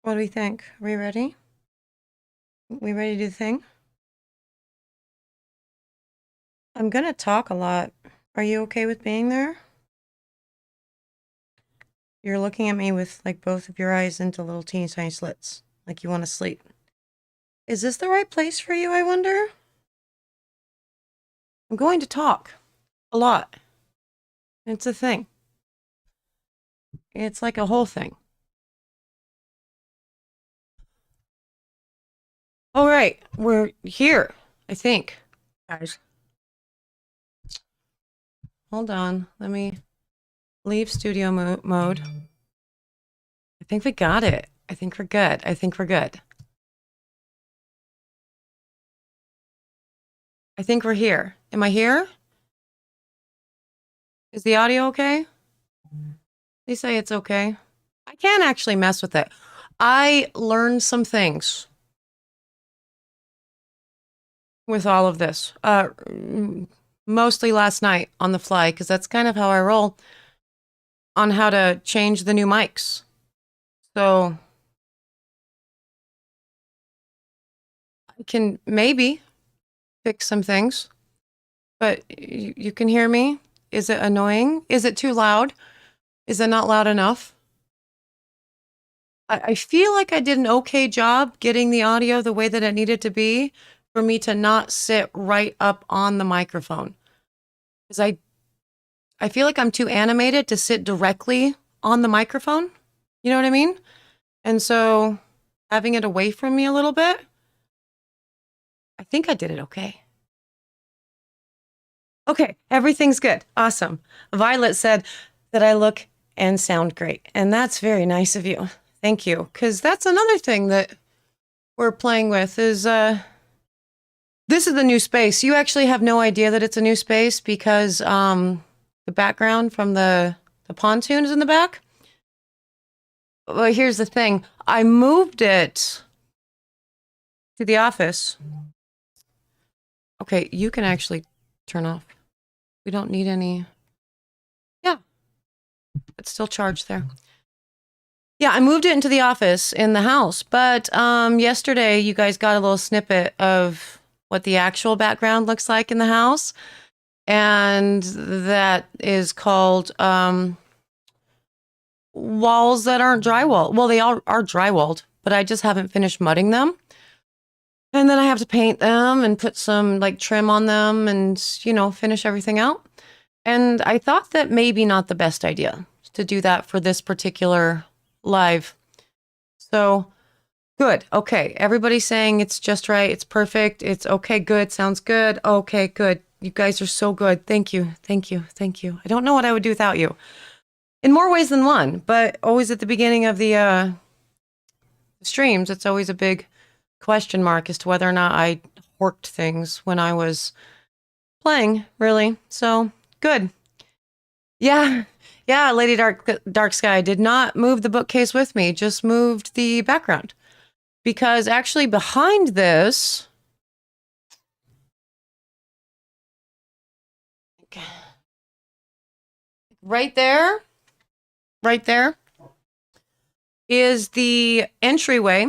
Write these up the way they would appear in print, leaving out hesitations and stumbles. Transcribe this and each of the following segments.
What do we think? Are we ready? We ready to do the thing? I'm gonna talk a lot. Are you okay with being there? You're looking at me with like both of your eyes into little teeny tiny slits, like you want to sleep. Is this the right place for you, I wonder? I'm going to talk a lot. It's a thing. It's like a whole thing. All right, we're here, I think. Guys, hold on. Let me leave studio mode. I think we got it. I think we're good. I think we're good. I think we're here. Am I here? Is the audio okay? They say it's okay. I can actually mess with it. I learned some things with all of this, mostly last night on the fly, because that's kind of how I roll on how to change the new mics. So I can maybe fix some things, but you can hear me. Is it annoying? Is it too loud? Is it not loud enough? I feel like I did an okay job getting the audio the way that it needed to be for me to not sit right up on the microphone. Because I feel like I'm too animated to sit directly on the microphone. You know what I mean? And so having it away from me a little bit, I think I did it okay. Okay, everything's good. Awesome. Violet said that I look and sound great. And that's very nice of you. Thank you. Because that's another thing that we're playing with is this is the new space. You actually have no idea that it's a new space because the background from the pontoon is in the back. Well, here's the thing. I moved it to the office. Okay, you can actually turn off. We don't need any. Yeah, it's still charged there. Yeah, I moved it into the office in the house, but yesterday you guys got a little snippet of what the actual background looks like in the house, and that is called walls that aren't drywall. Well, they all are drywalled, but I just haven't finished mudding them. And then I have to paint them and put some like trim on them and, you know, finish everything out. And I thought that maybe not the best idea to do that for this particular live. So good. Okay. Everybody's saying it's just right. It's perfect. It's okay. Good. Sounds good. Okay. Good. You guys are so good. Thank you. Thank you. Thank you. I don't know what I would do without you in more ways than one, but always at the beginning of the streams, it's always a big question mark as to whether or not I worked things when I was playing, really. So good. Yeah. Yeah, Lady Dark Sky did not move the bookcase with me, just moved the background. Because actually behind this, right there, is the entryway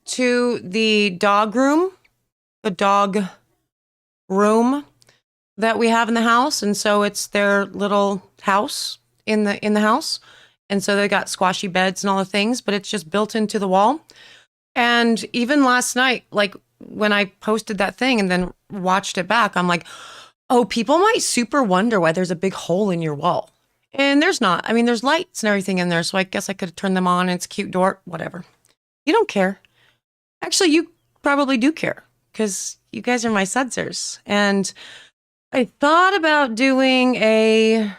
to the dog room that we have in the house. And so it's their little house in the house. And so they got squashy beds and all the things, but it's just built into the wall. And even last night, like when I posted that thing and then watched it back, I'm like, oh, people might super wonder why there's a big hole in your wall. And there's not. I mean, there's lights and everything in there. So I guess I could turn them on and it's a cute door, whatever. You don't care. Actually, you probably do care because you guys are my sudsers. And I thought about doing a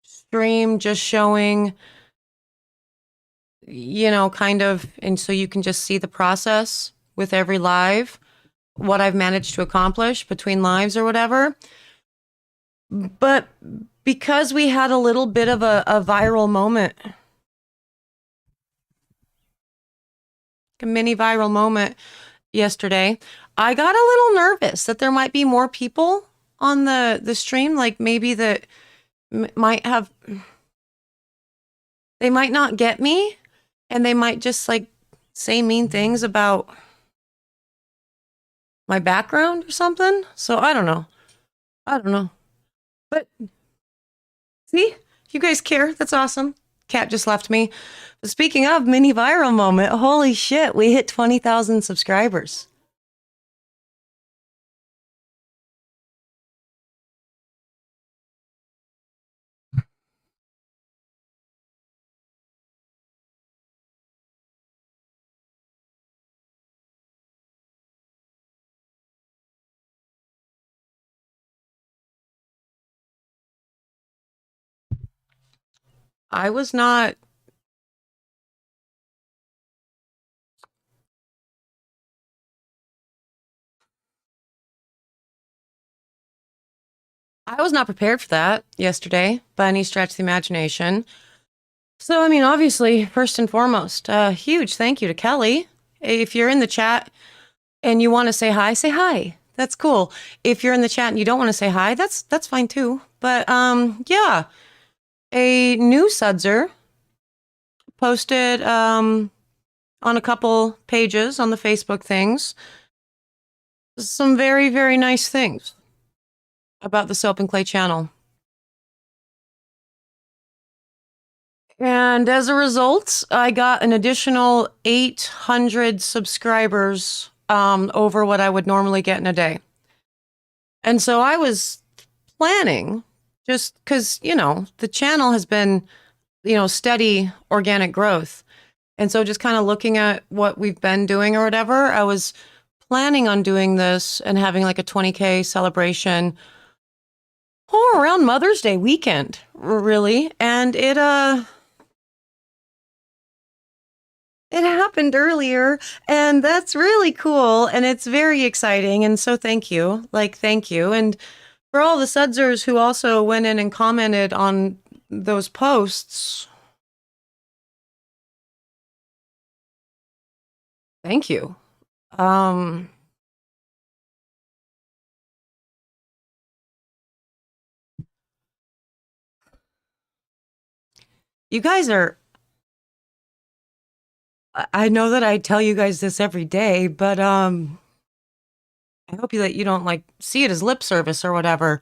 stream just showing, you know, kind of, and so you can just see the process with every live, what I've managed to accomplish between lives or whatever. But because we had a little bit of a viral moment, a mini viral moment yesterday, I got a little nervous that there might be more people on the stream, like maybe that might have, they might not get me and they might just like say mean things about my background or something. So I don't know. I don't know. But see, you guys care. That's awesome. Cat just left me. Speaking of mini viral moment, holy shit, we hit 20,000 subscribers. I was not, I was not prepared for that yesterday by any stretch of the imagination. So, I mean, obviously, first and foremost, a huge thank you to Kelly. If you're in the chat and you want to say hi, say hi. That's cool. If you're in the chat and you don't want to say hi, that's fine too. But yeah, a new Sudzer posted on a couple pages on the Facebook things some very, very nice things about the Soap and Clay channel. And as a result, I got an additional 800 subscribers over what I would normally get in a day. And so I was planning, just because, the channel has been, steady organic growth. And so just kind of looking at what we've been doing or whatever, I was planning on doing this and having like a 20K celebration around Mother's Day weekend, really. And it happened earlier, and that's really cool, and it's very exciting, and so thank you. Thank you. And for all the Sudzers who also went in and commented on those posts, thank you. You guys are, I know that I tell you guys this every day, but I hope that you don't see it as lip service or whatever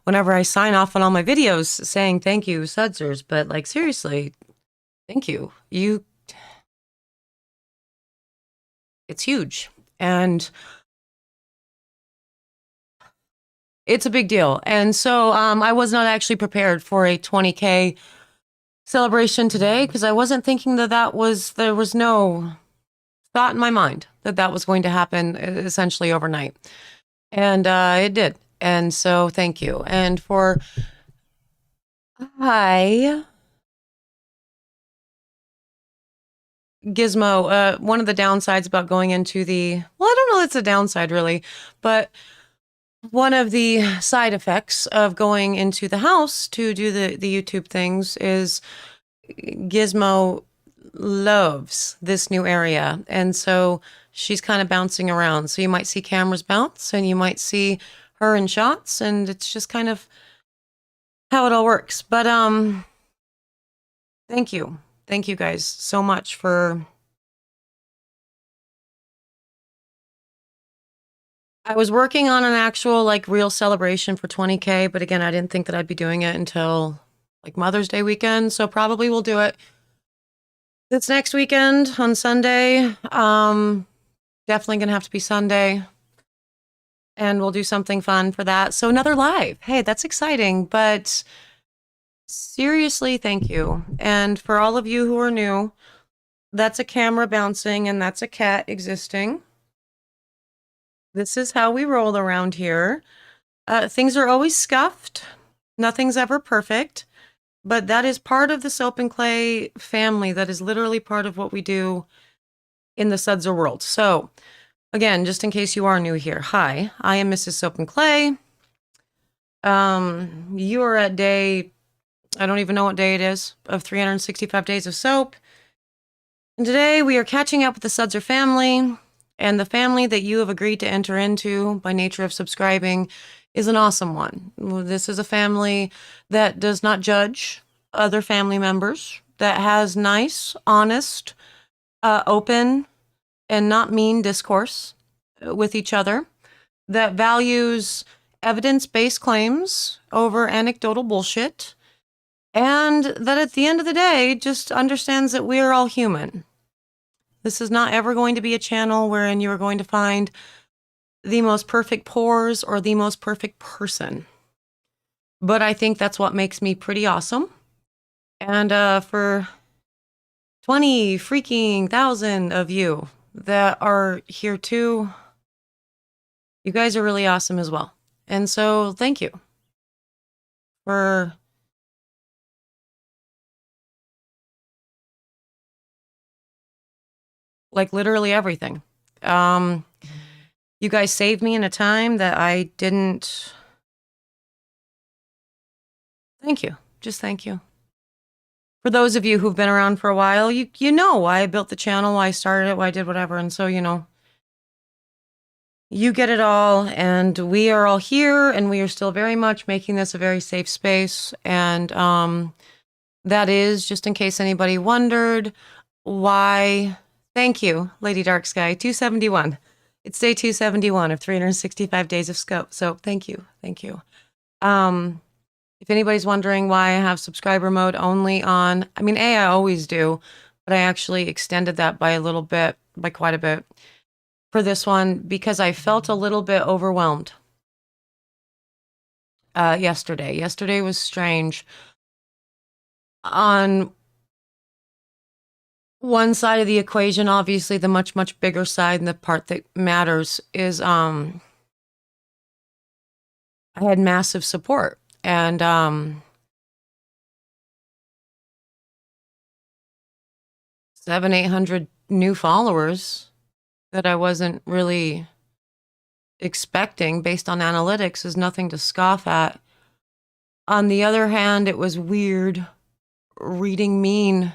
whenever I sign off on all my videos saying thank you, Sudzers. But seriously, thank you. It's huge. And it's a big deal. And so I was not actually prepared for a 20K celebration today because I wasn't thinking there was no thought in my mind that was going to happen essentially overnight. And it did. And so thank you. And hi, Gizmo, one of the downsides about going into I don't know, it's a downside really, but one of the side effects of going into the house to do the YouTube things is Gizmo loves this new area. And so she's kind of bouncing around. So you might see cameras bounce and you might see her in shots, and it's just kind of how it all works. But thank you. Thank you guys so much for I was working on an actual real celebration for 20K, but again, I didn't think that I'd be doing it until Mother's Day weekend. So probably we'll do it this next weekend on Sunday. Definitely gonna have to be Sunday. And we'll do something fun for that. So another live. Hey, that's exciting. But seriously, thank you. And for all of you who are new, that's a camera bouncing and that's a cat existing. This is how we roll around here. Things are always scuffed. Nothing's ever perfect. But that is part of the Soap and Clay family. That is literally part of what we do in the Sudzer world. So, again, just in case you are new here, hi, I am Mrs. Soap and Clay. You are at day, I don't even know what day it is, of 365 days of soap. And today we are catching up with the Sudzer family, and the family that you have agreed to enter into by nature of subscribing is an awesome one. This is a family that does not judge other family members, that has nice, honest, open and not mean discourse with each other, that values evidence-based claims over anecdotal bullshit, and that at the end of the day just understands that we are all human. This is not ever going to be a channel wherein you are going to find the most perfect pores or the most perfect person. But I think that's what makes me pretty awesome. And for 20 freaking thousand of you that are here too, you guys are really awesome as well. And so thank you for like literally everything. You guys saved me in a time that I didn't. Thank you. Just thank you. For those of you who've been around for a while, you know why I built the channel, why I started it, why I did whatever. And so, you know, you get it all, and we are all here, and we are still very much making this a very safe space. And that is, just in case anybody wondered, why. Thank you, Lady Dark Sky, 271. It's day 271 of 365 days of scope. So thank you. Thank you. If anybody's wondering why I have subscriber mode only on, I mean, I always do, but I actually extended that by a little bit, by quite a bit for this one, because I felt a little bit overwhelmed yesterday. Yesterday was strange. On one side of the equation, obviously the much, much bigger side and the part that matters is I had massive support. And 700-800 new followers that I wasn't really expecting based on analytics is nothing to scoff at. On the other hand, it was weird reading mean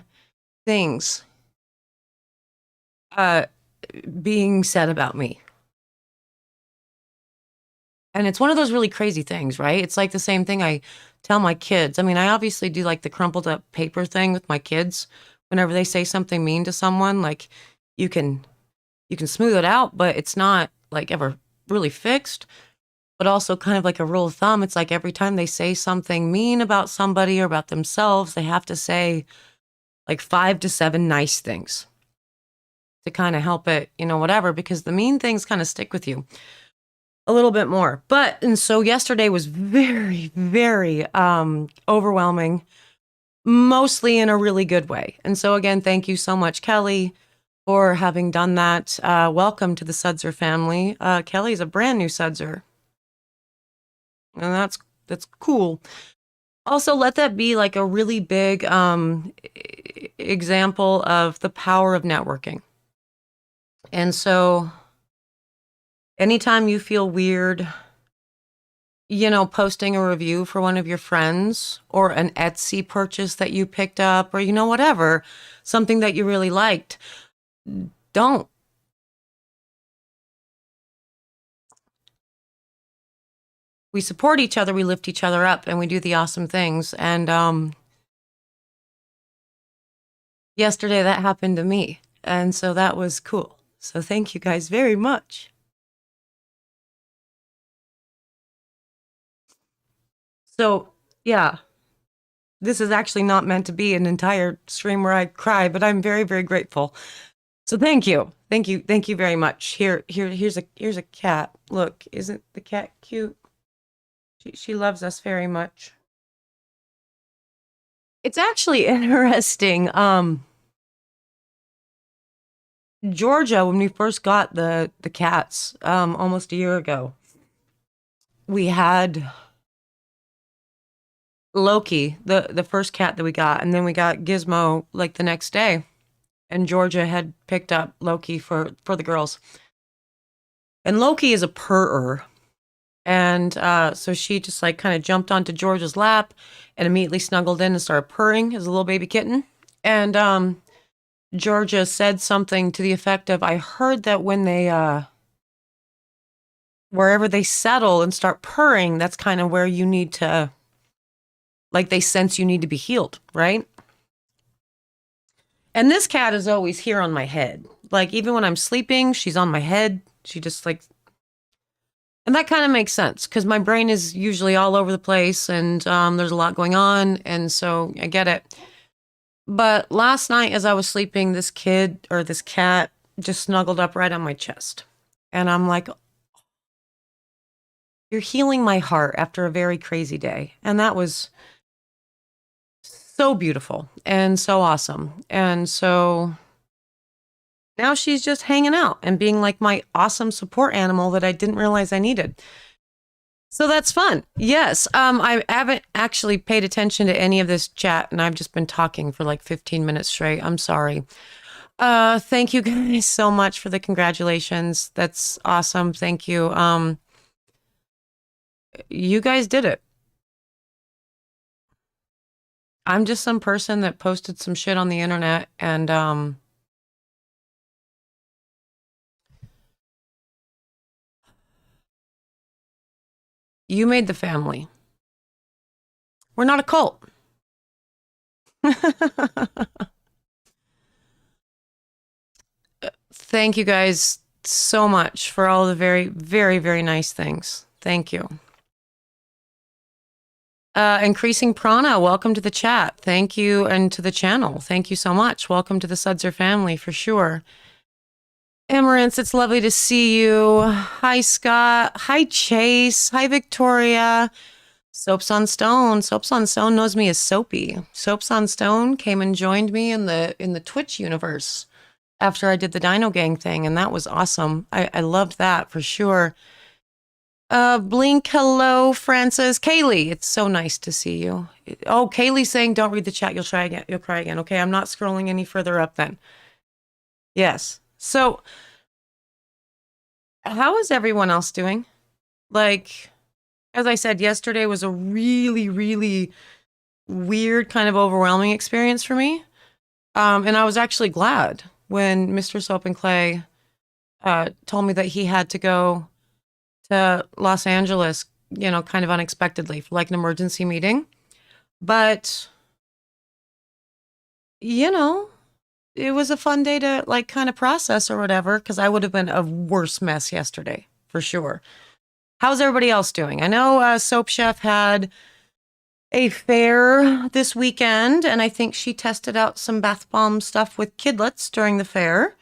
things being said about me. And it's one of those really crazy things, right? It's like the same thing I tell my kids. I mean, I obviously do like the crumpled up paper thing with my kids. Whenever they say something mean to someone, like you can smooth it out, but it's not like ever really fixed. But also kind of like a rule of thumb, it's like every time they say something mean about somebody or about themselves, they have to say like 5 to 7 nice things to kind of help it, you know, whatever, because the mean things kind of stick with you a little bit more. And so yesterday was very, very overwhelming, mostly in a really good way. And so again, thank you so much, Kelly, for having done that. Welcome to the Sudzer family. Kelly's a brand new Sudzer. And that's cool. Also, let that be like a really big example of the power of networking. And so anytime you feel weird, you know, posting a review for one of your friends or an Etsy purchase that you picked up or, you know, whatever, something that you really liked, don't. We support each other, we lift each other up, and we do the awesome things. And yesterday that happened to me. And so that was cool. So thank you guys very much. So, yeah, this is actually not meant to be an entire stream where I cry, but I'm very, very grateful. So thank you. Thank you. Thank you very much. Here's a cat. Look, isn't the cat cute? She loves us very much. It's actually interesting. Georgia, when we first got the cats, almost a year ago, we had Loki, the first cat that we got, and then we got Gizmo like the next day. And Georgia had picked up Loki for the girls. And Loki is a purrer. And so she just like kind of jumped onto Georgia's lap and immediately snuggled in and started purring as a little baby kitten. And Georgia said something to the effect of, I heard that when they, wherever they settle and start purring, that's kind of where you need to, like they sense you need to be healed, right? And this cat is always here on my head. Like even when I'm sleeping, she's on my head. She just like, and that kind of makes sense because my brain is usually all over the place and there's a lot going on. And so I get it. But last night as I was sleeping, this kid or this cat just snuggled up right on my chest. And I'm like, you're healing my heart after a very crazy day. And that was so beautiful and so awesome. And so now she's just hanging out and being like my awesome support animal that I didn't realize I needed. So that's fun. Yes. I haven't actually paid attention to any of this chat and I've just been talking for like 15 minutes straight. I'm sorry. Thank you guys so much for the congratulations. That's awesome. Thank you. You guys did it. I'm just some person that posted some shit on the internet and you made the family. We're not a cult. Thank you guys so much for all the very, very, very nice things. Thank you. Increasing Prana, welcome to the chat. Thank you, and to the channel. Thank you so much. Welcome to the Sudzer family for sure. Emerance, it's lovely to see you. Hi, Scott. Hi, Chase. Hi, Victoria. Soaps on Stone. Soaps on Stone knows me as Soapy. Soaps on Stone came and joined me in the Twitch universe after I did the Dino Gang thing, and that was awesome. I loved that for sure. Blink, hello, Francis. Kaylee, it's so nice to see you. Oh, Kaylee's saying don't read the chat. You'll try again. You'll cry again. Okay, I'm not scrolling any further up then. Yes. So, how is everyone else doing? Like, as I said, yesterday was a really, really weird, kind of overwhelming experience for me. And I was actually glad when Mr. Soap and Clay told me that he had to go to Los Angeles, you know, kind of unexpectedly for like an emergency meeting. But, you know, it was a fun day to like kind of process or whatever, because I would have been a worse mess yesterday for sure. How's everybody else doing? I know Soap Chef had a fair this weekend, and I think she tested out some bath bomb stuff with kidlets during the fair.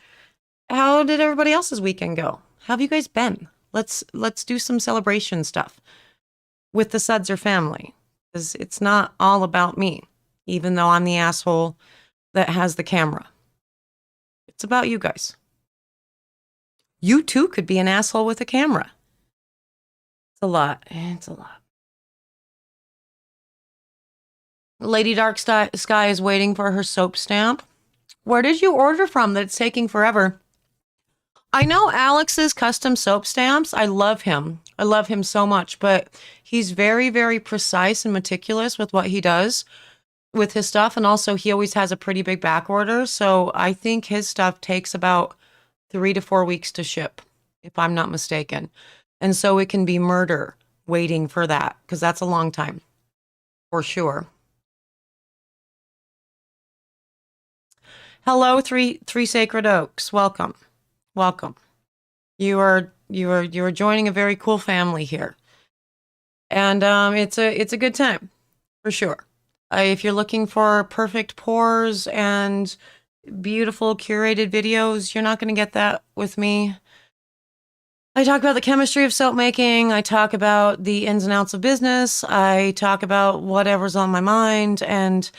How did everybody else's weekend go? How have you guys been? Let's do some celebration stuff with the Sudzer family, because it's not all about me, even though I'm the asshole that has the camera. It's about you guys. You too could be an asshole with a camera. It's a lot. It's a lot. Lady Dark Sky is waiting for her soap stamp. Where did you order from that's taking forever? I know Alex's custom soap stamps. I love him. I love him so much, but he's very, very precise and meticulous with what he does with his stuff. And also he always has a pretty big back order. So I think his stuff takes about 3 to 4 weeks to ship, if I'm not mistaken. And so it can be murder waiting for that, because that's a long time for sure. Hello, three Sacred Oaks. Welcome. Welcome. You are joining a very cool family here. And it's a good time for sure. If you're looking for perfect pours and beautiful curated videos, you're not going to get that with me. I talk about the chemistry of soap making. I talk about the ins and outs of business. I talk about whatever's on my mind. And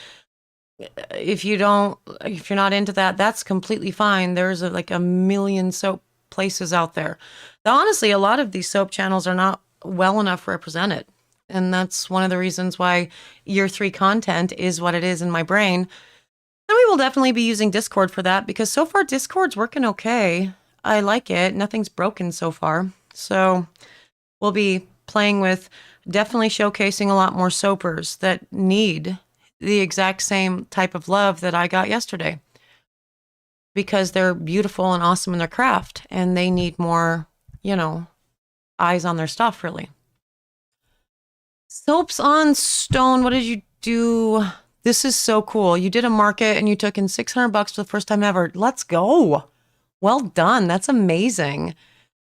if you're not into that, that's completely fine. There's like a million soap places out there. Now, honestly, a lot of these soap channels are not well enough represented. And that's one of the reasons why year 3 content is what it is in my brain. And we will definitely be using Discord for that, because so far Discord's working okay. I like it. Nothing's broken so far. So we'll be playing with, definitely showcasing a lot more soapers that need the exact same type of love that I got yesterday, because they're beautiful and awesome in their craft, and they need more, you know, eyes on their stuff, really. Soaps on Stone, what did you do? This is so cool. You did a market and you took in $600 for the first time ever. Let's go. Well done. That's amazing.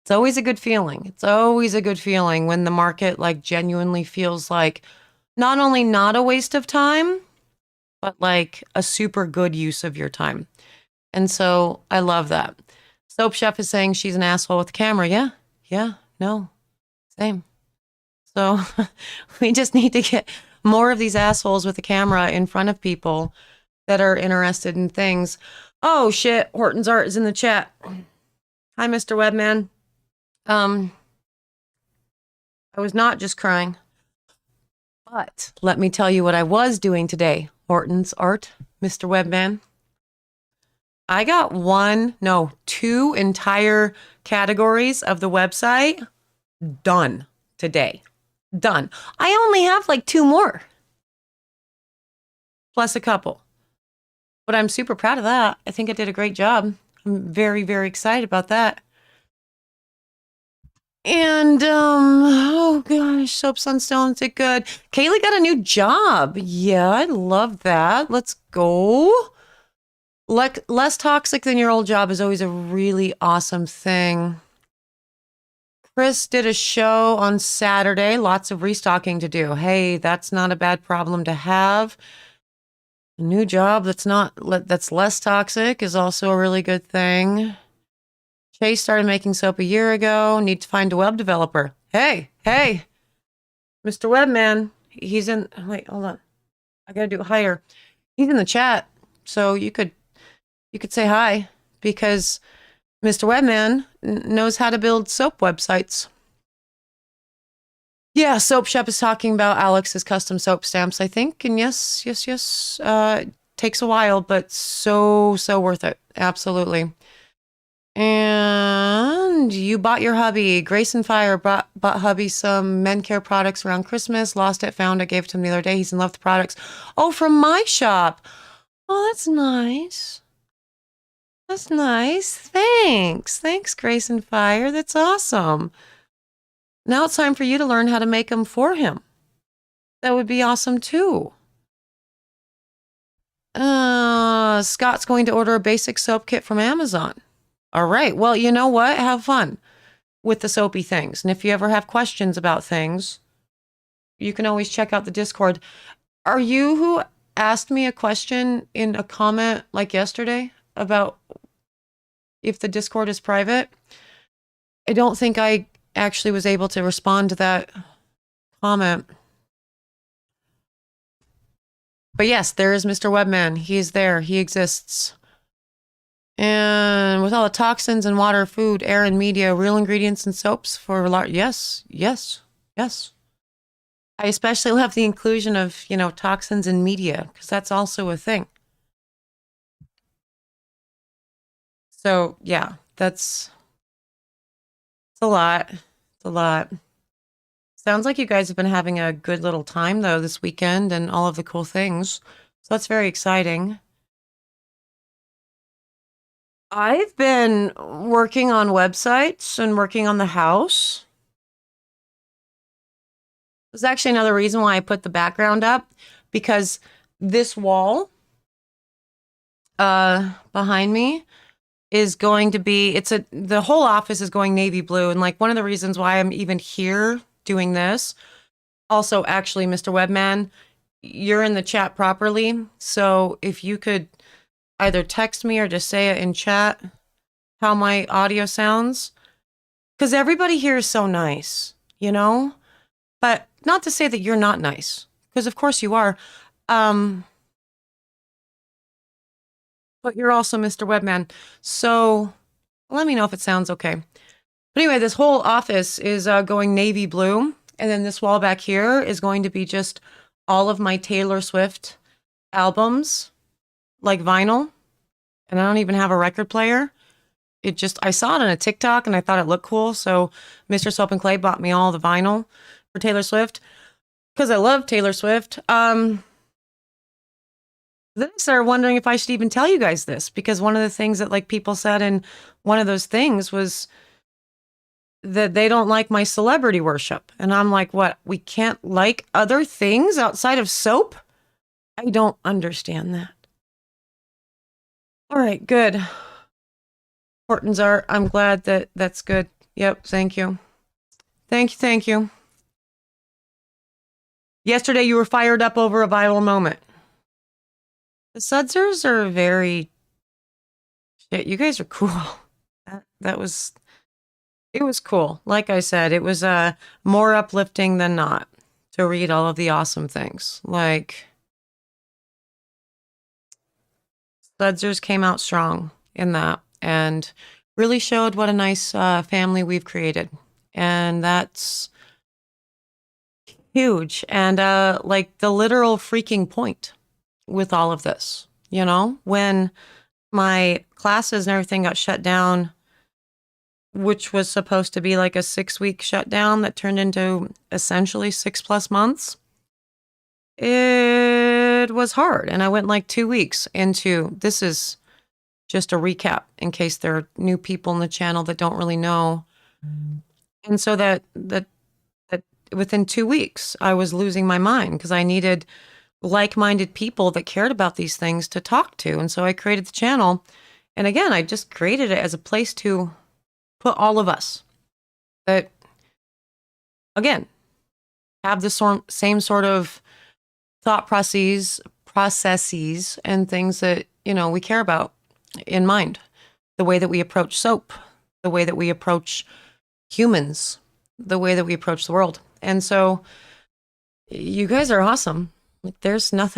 It's always a good feeling. It's always a good feeling when the market like genuinely feels like not only not a waste of time, but like a super good use of your time. And so I love that. Soap Chef is saying she's an asshole with the camera. Yeah. Yeah. No. Same. So we just need to get more of these assholes with the camera in front of people that are interested in things. Oh shit, Horton's Art is in the chat. Hi, Mr. Webman. I was not just crying, but let me tell you what I was doing today. Horton's Art, Mr. Webman. I got two entire categories of the website done today. Done. I only have like 2 more, plus a couple. But I'm super proud of that. I think I did a great job. I'm very, very excited about that. And, oh gosh, Soap Sunstones did good. Kaylee got a new job. Yeah, I love that. Let's go. Less toxic than your old job is always a really awesome thing. Chris did a show on Saturday. Lots of restocking to do. Hey, that's not a bad problem to have. A new job that's less toxic is also a really good thing. Chase started making soap a year ago. Need to find a web developer. Hey, Mr. Webman. He's in. Wait, hold on. I gotta do it higher. He's in the chat, so you could say hi because Mr. Webman knows how to build soap websites. Yeah, Soap Shop is talking about Alex's custom soap stamps, I think. And yes. Takes a while, but so worth it. Absolutely. And you bought your hubby. Grace and Fire bought hubby some men care products around Christmas. Lost it, found it, gave it to him the other day. He's in love with the products. Oh, from my shop. Oh, that's nice. That's nice. Thanks, Grace and Fire. That's awesome. Now it's time for you to learn how to make them for him. That would be awesome too. Scott's going to order a basic soap kit from Amazon. All right. Well, you know what? Have fun with the soapy things. And if you ever have questions about things, you can always check out the Discord. Are you who asked me a question in a comment like yesterday about if the Discord is private? I don't think I actually was able to respond to that comment. But yes, there is Mr. Webman. He is there. He exists. And with all the toxins in water, food, air, and media, real ingredients and soaps for yes. I especially love the inclusion of, toxins in media, because that's also a thing. So yeah, it's a lot. It's a lot. Sounds like you guys have been having a good little time though this weekend and all of the cool things. So that's very exciting. I've been working on websites and working on the house. There's actually another reason why I put the background up, because this wall behind me is going to be, the whole office is going navy blue. And like one of the reasons why I'm even here doing this, also actually, Mr. Webman, you're in the chat properly. So if you could either text me or just say it in chat how my audio sounds, because everybody here is so nice, but not to say that you're not nice, because of course you are. But you're also Mr. Webman. So let me know if it sounds okay. But anyway, this whole office is going navy blue. And then this wall back here is going to be just all of my Taylor Swift albums, like vinyl. And I don't even have a record player. I saw it on a TikTok and I thought it looked cool. So Mr. Soap and Clay bought me all the vinyl for Taylor Swift because I love Taylor Swift. Then I started wondering if I should even tell you guys this, because one of the things that like people said in one of those things was that they don't like my celebrity worship. And I'm like, what? We can't like other things outside of soap? I don't understand that. All right, good. Hortons are. I'm glad that that's good. Yep. Thank you. Thank you. Thank you. Yesterday you were fired up over a viral moment. The Sudsers are very shit. You guys are cool. That was it was cool. Like I said, it was more uplifting than not to read all of the awesome things. Like Sudsers came out strong in that and really showed what a nice family we've created. And that's huge. And like the literal freaking point with all of this, when my classes and everything got shut down, which was supposed to be like a 6-week shutdown that turned into essentially 6+ months. It was hard. And I went like 2 weeks into this is just a recap in case there are new people in the channel that don't really know. And so that within 2 weeks, I was losing my mind because I needed like-minded people that cared about these things to talk to. And so I created the channel. And again, I just created it as a place to put all of us that, again, have the same sort of thought processes and things that, we care about in mind. The way that we approach soap, the way that we approach humans, the way that we approach the world. And so you guys are awesome. Like there's not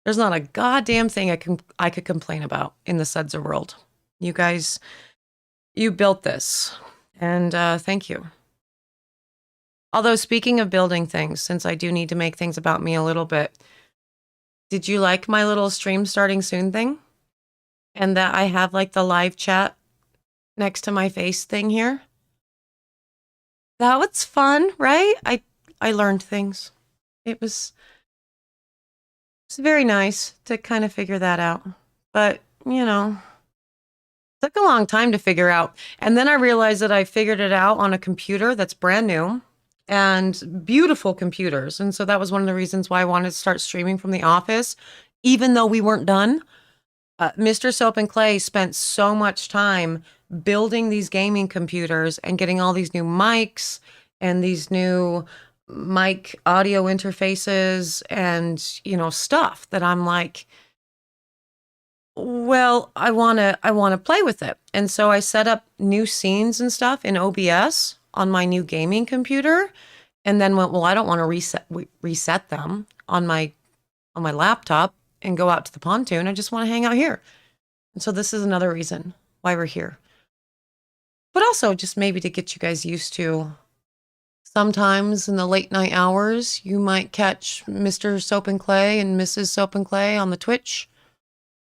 a goddamn thing I could complain about in the Sudser world. You guys, you built this, and thank you. Although speaking of building things, since I do need to make things about me a little bit, did you like my little stream starting soon thing? And that I have like the live chat next to my face thing here? That was fun, right? I learned things. It's very nice to kind of figure that out. But, took a long time to figure out. And then I realized that I figured it out on a computer that's brand new and beautiful computers. And so that was one of the reasons why I wanted to start streaming from the office, even though we weren't done. Mr. Soap and Clay spent so much time building these gaming computers and getting all these new mics and these new mic audio interfaces and, stuff that I'm like, well, I want to play with it. And so I set up new scenes and stuff in OBS on my new gaming computer and then went, well, I don't want to reset them on my laptop and go out to the pontoon. I just want to hang out here. And so this is another reason why we're here. But also just maybe to get you guys used to sometimes in the late night hours, you might catch Mr. Soap and Clay and Mrs. Soap and Clay on the Twitch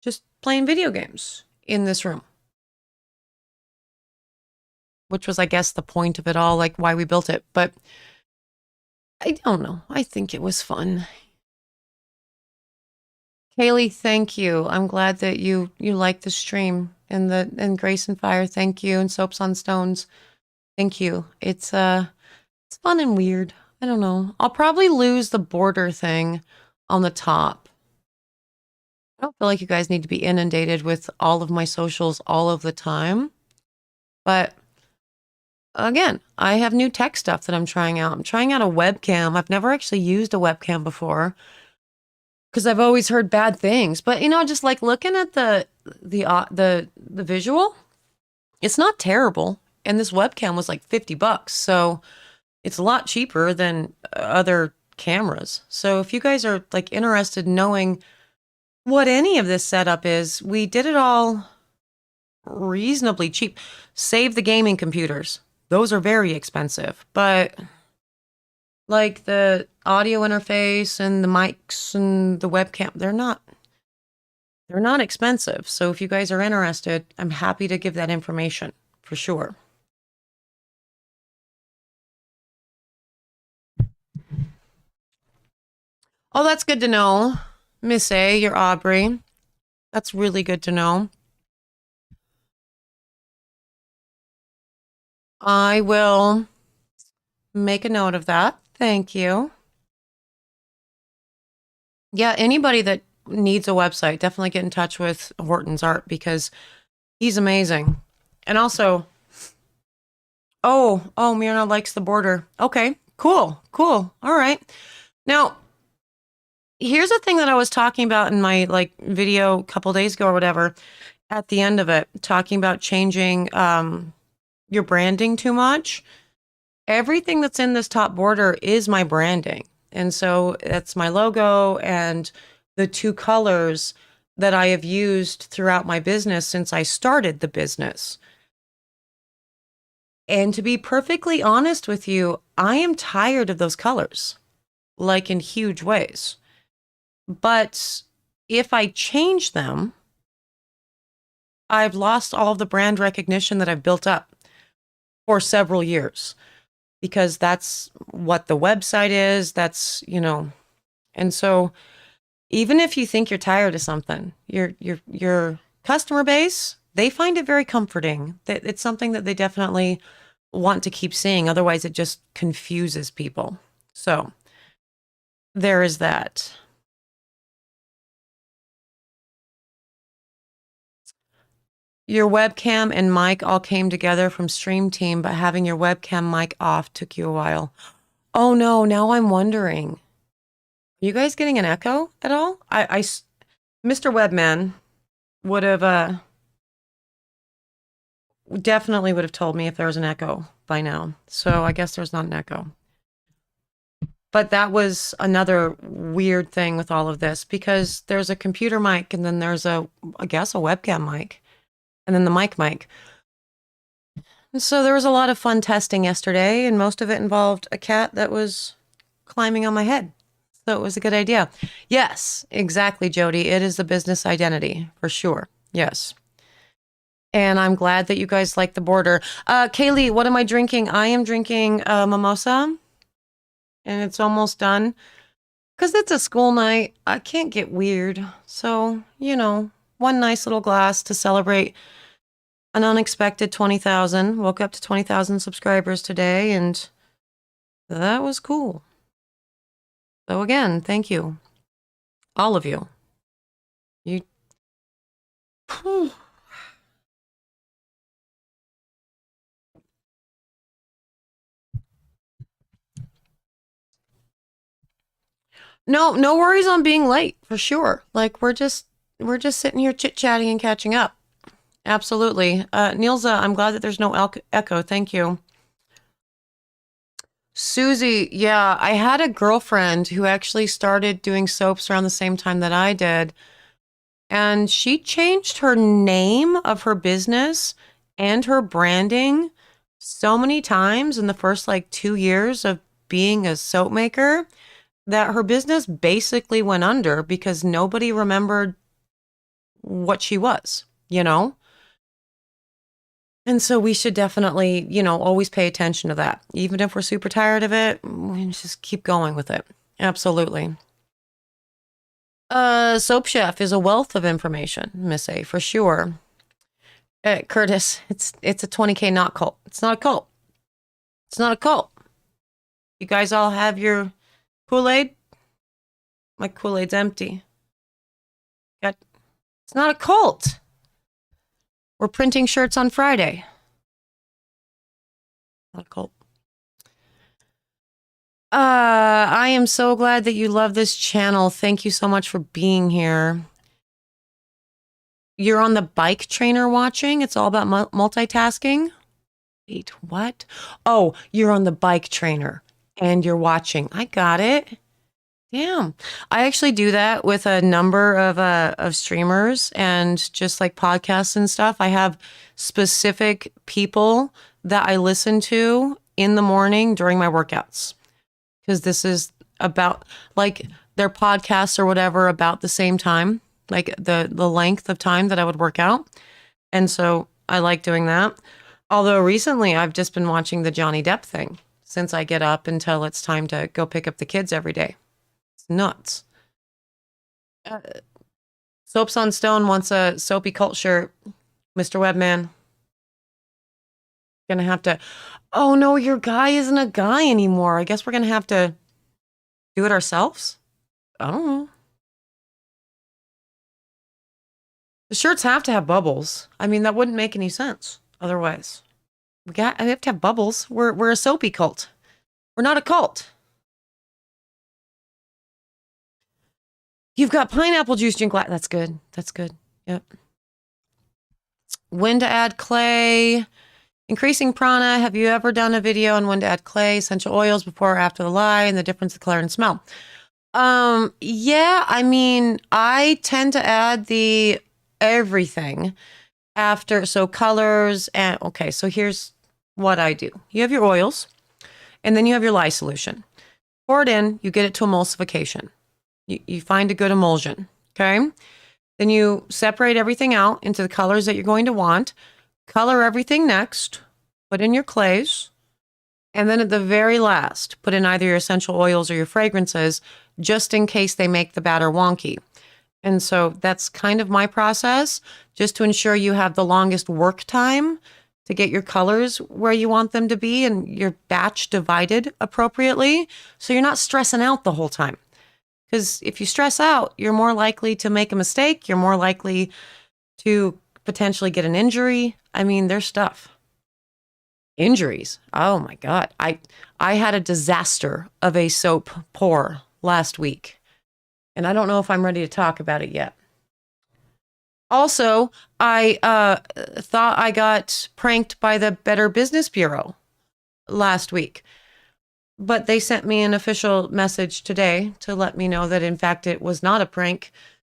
just playing video games in this room. Which was, I guess, the point of it all, like why we built it. But I don't know. I think it was fun. Kaylee, thank you. I'm glad that you liked the stream and Grace and Fire, thank you. And Soaps on Stones, thank you. It's fun and weird. I don't know. I'll probably lose the border thing on the top. I don't feel like you guys need to be inundated with all of my socials all of the time. But again, I have new tech stuff that I'm trying out. I'm trying out a webcam. I've never actually used a webcam before because I've always heard bad things. But just like looking at the visual, it's not terrible. And this webcam was like $50, so it's a lot cheaper than other cameras. So if you guys are like interested in knowing what any of this setup is, we did it all reasonably cheap. Save the gaming computers. Those are very expensive, but like the audio interface and the mics and the webcam, they're not expensive. So if you guys are interested, I'm happy to give that information for sure. Oh, that's good to know. Miss A, you're Aubrey. That's really good to know. I will make a note of that. Thank you. Yeah, anybody that needs a website, definitely get in touch with Horton's Art because he's amazing. And also, oh, Myrna likes the border. Okay, cool, cool. All right. Now, here's a thing that I was talking about in my like video a couple days ago or whatever, at the end of it, talking about changing your branding too much. Everything that's in this top border is my branding. And so that's my logo and the two colors that I have used throughout my business since I started the business. And to be perfectly honest with you, I am tired of those colors, like in huge ways. But if I change them, I've lost all of the brand recognition that I've built up for several years because that's what the website is. That's, and so even if you think you're tired of something, your customer base, they find it very comforting. That it's something that they definitely want to keep seeing. Otherwise, it just confuses people. So there is that. Your webcam and mic all came together from Stream Team, but having your webcam mic off took you a while. Oh no, now I'm wondering. Are you guys getting an echo at all? Mr. Webman would have definitely would have told me if there was an echo by now. So I guess there's not an echo. But that was another weird thing with all of this because there's a computer mic and then there's I guess, a webcam mic and then the mic. And so there was a lot of fun testing yesterday and most of it involved a cat that was climbing on my head. So it was a good idea. Yes, exactly, Jody. It is a business identity for sure. Yes. And I'm glad that you guys like the border. Kaylee, what am I drinking? I am drinking mimosa and it's almost done. Because it's a school night, I can't get weird. So, one nice little glass to celebrate an unexpected 20,000. Woke up to 20,000 subscribers today, and that was cool. So again, thank you. All of you. You... No worries on being late, for sure. Like, we're just sitting here chit-chatting and catching up. Absolutely. Nielza, I'm glad that there's no echo. Thank you. Susie, yeah, I had a girlfriend who actually started doing soaps around the same time that I did. And she changed her name of her business and her branding so many times in the first like 2 years of being a soap maker that her business basically went under because nobody remembered what she was, And so we should definitely, always pay attention to that. Even if we're super tired of it, we just keep going with it. Absolutely. Soap Chef is a wealth of information, Miss A, for sure. Curtis, it's a 20K not cult. It's not a cult. It's not a cult. You guys all have your Kool-Aid? My Kool-Aid's empty. It's not a cult. We're printing shirts on Friday. Not a cult. I am so glad that you love this channel. Thank you so much for being here. You're on the bike trainer watching. It's all about multitasking. Wait, what? Oh, you're on the bike trainer and you're watching. I got it. Damn. I actually do that with a number of streamers and just like podcasts and stuff. I have specific people that I listen to in the morning during my workouts. Because this is about like their podcasts or whatever about the same time, like the length of time that I would work out. And so I like doing that. Although recently I've just been watching the Johnny Depp thing since I get up until it's time to go pick up the kids every day. It's nuts. Soaps on Stone wants a soapy cult shirt. Mr. Webman. Gonna have to... Oh no, your guy isn't a guy anymore. I guess we're gonna have to do it ourselves? I don't know. The shirts have to have bubbles. I mean, that wouldn't make any sense otherwise. We have to have bubbles. We're a soapy cult. We're not a cult. You've got pineapple juice drink. That's good. That's good. Yep. When to add clay. Increasing prana. Have you ever done a video on when to add clay, essential oils before or after the lye, and the difference of color and smell? Yeah, I mean, I tend to add the everything after, so colors and, okay, so here's what I do. You have your oils, and then you have your lye solution. Pour it in, you get it to emulsification. You find a good emulsion, okay? Then you separate everything out into the colors that you're going to want. Color everything next, put in your clays, and then at the very last, put in either your essential oils or your fragrances, just in case they make the batter wonky. And so that's kind of my process, just to ensure you have the longest work time to get your colors where you want them to be and your batch divided appropriately, so you're not stressing out the whole time. Because if you stress out, you're more likely to make a mistake, you're more likely to potentially get an injury. I mean, there's stuff. Injuries. Oh my God. I had a disaster of a soap pour last week, and I don't know if I'm ready to talk about it yet. Also, I thought I got pranked by the Better Business Bureau last week, but they sent me an official message today to let me know that in fact it was not a prank.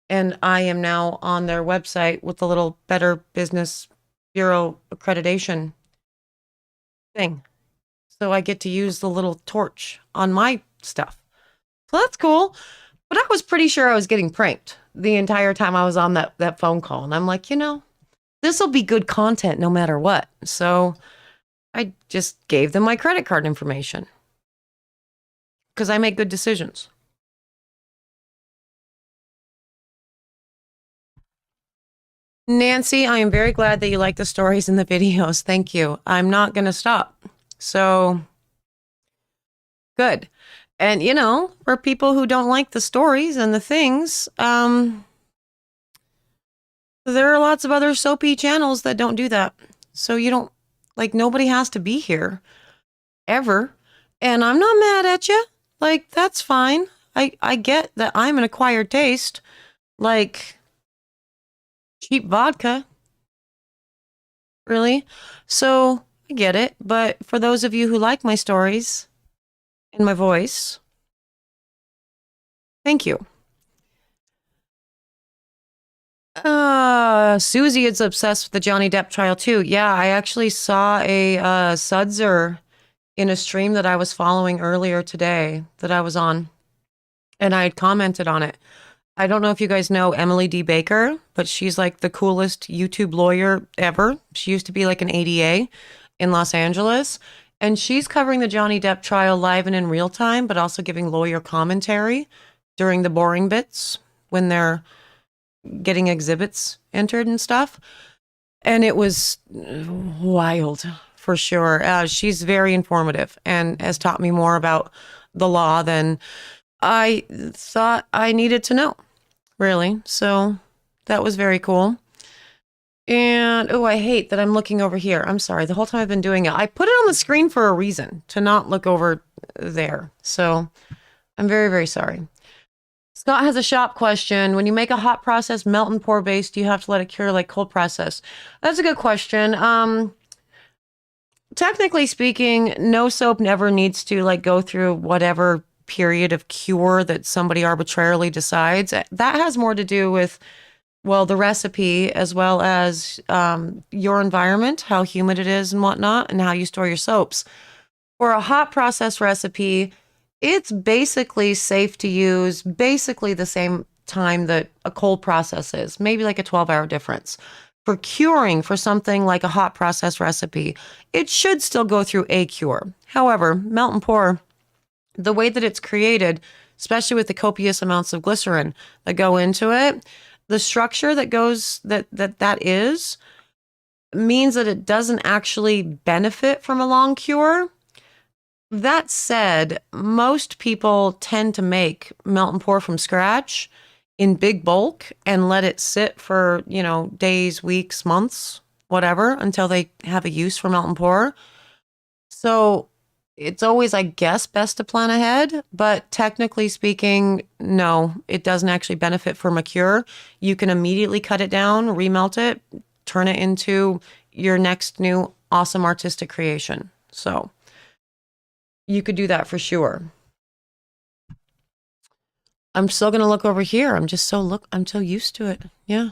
And I am now on their website with the little Better Business Bureau accreditation thing. So I get to use the little torch on my stuff. So that's cool. But I was pretty sure I was getting pranked the entire time I was on that phone call. And I'm like, this will be good content no matter what. So I just gave them my credit card information because I make good decisions. Nancy, I am very glad that you like the stories and the videos. Thank you. I'm not going to stop. So good. And, for people who don't like the stories and the things, there are lots of other soapy channels that don't do that. So you don't, nobody has to be here ever. And I'm not mad at you. That's fine. I get that I'm an acquired taste. Cheap vodka. Really? So I get it. But for those of you who like my stories and my voice, thank you. Susie is obsessed with the Johnny Depp trial too. Yeah, I actually saw a Sudzer in a stream that I was following earlier today that I was on, and I had commented on it. I don't know if you guys know Emily D. Baker, but she's the coolest YouTube lawyer ever. She used to be an ADA in Los Angeles, and she's covering the Johnny Depp trial live and in real time, but also giving lawyer commentary during the boring bits when they're getting exhibits entered and stuff. And it was wild for sure. She's very informative and has taught me more about the law than I thought I needed to know. Really. So that was very cool. And, I hate that I'm looking over here. I'm sorry. The whole time I've been doing it, I put it on the screen for a reason, to not look over there. So I'm very, very sorry. Scott has a shop question. When you make a hot process melt and pour base, do you have to let it cure like cold process? That's a good question. Technically speaking, no soap never needs to go through whatever period of cure that somebody arbitrarily decides. That has more to do with, the recipe as well as your environment, how humid it is and whatnot, and how you store your soaps. For a hot process recipe, it's basically safe to use basically the same time that a cold process is, maybe a 12-hour difference. For curing for something like a hot process recipe, it should still go through a cure. However, melt and pour, the way that it's created, especially with the copious amounts of glycerin that go into it, the structure that goes that is means that it doesn't actually benefit from a long cure. That said, most people tend to make melt and pour from scratch, in big bulk and let it sit for, days, weeks, months, whatever, until they have a use for melt and pour. So it's always, I guess, best to plan ahead, but technically speaking, no, it doesn't actually benefit from a cure. You can immediately cut it down, remelt it, turn it into your next new awesome artistic creation. So you could do that for sure. I'm still going to look over here. I'm so used to it. Yeah.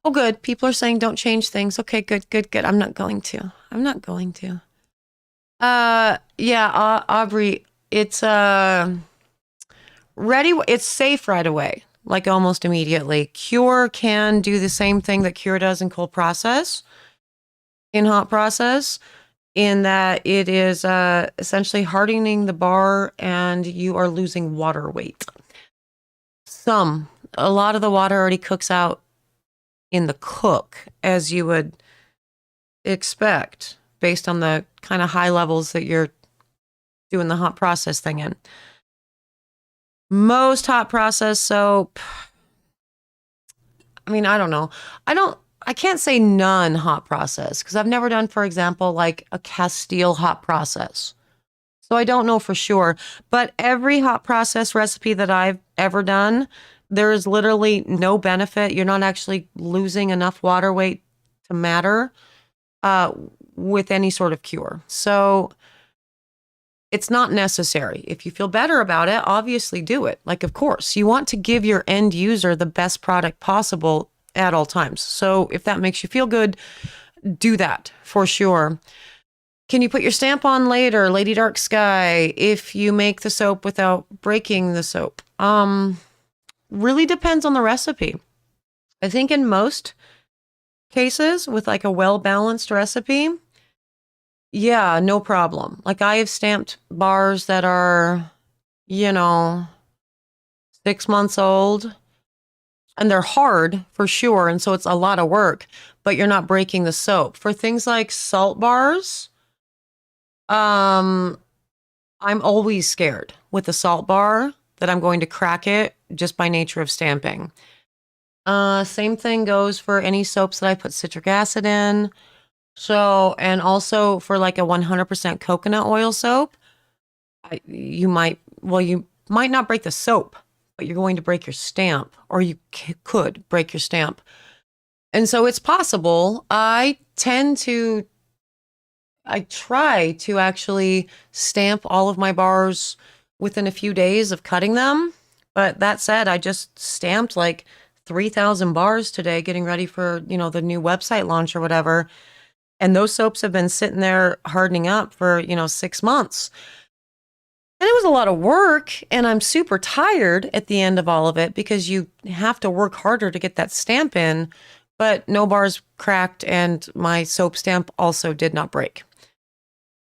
Oh, good. People are saying don't change things. Okay, good, good, good. I'm not going to. I'm not going to. Yeah, Aubrey, it's ready. It's safe right away, like almost immediately. Cure can do the same thing that Cure does in cold process, in hot process, in that it is essentially hardening the bar and you are losing water weight. A lot of the water already cooks out in the cook, as you would expect, based on the kind of high levels that you're doing the hot process thing in. Most hot process soap, I mean, I don't know. I can't say none hot process because I've never done, for example, like a Castile hot process. So I don't know for sure. But every hot process recipe that I've ever done, there is literally no benefit. You're not actually losing enough water weight to matter with any sort of cure. So it's not necessary. If you feel better about it, obviously do it. Like, of course, you want to give your end user the best product possible at all times. So if that makes you feel good, do that for sure. Can you put your stamp on later, Lady Dark Sky, if you make the soap without breaking the soap? Really depends on the recipe. I think in most cases with like a well-balanced recipe, yeah, no problem. Like I have stamped bars that are, 6 months old and they're hard for sure. And so it's a lot of work, but you're not breaking the soap. For things like salt bars, I'm always scared with a salt bar that I'm going to crack it just by nature of stamping. Same thing goes for any soaps that I put citric acid in. So, and also for like a 100% coconut oil soap, you might not break the soap, but you're going to break your stamp, or you could break your stamp. And so it's possible. I try to actually stamp all of my bars within a few days of cutting them. But that said, I just stamped like 3,000 bars today, getting ready for, the new website launch or whatever. And those soaps have been sitting there hardening up for, 6 months. And it was a lot of work, and I'm super tired at the end of all of it because you have to work harder to get that stamp in, but no bars cracked, and my soap stamp also did not break.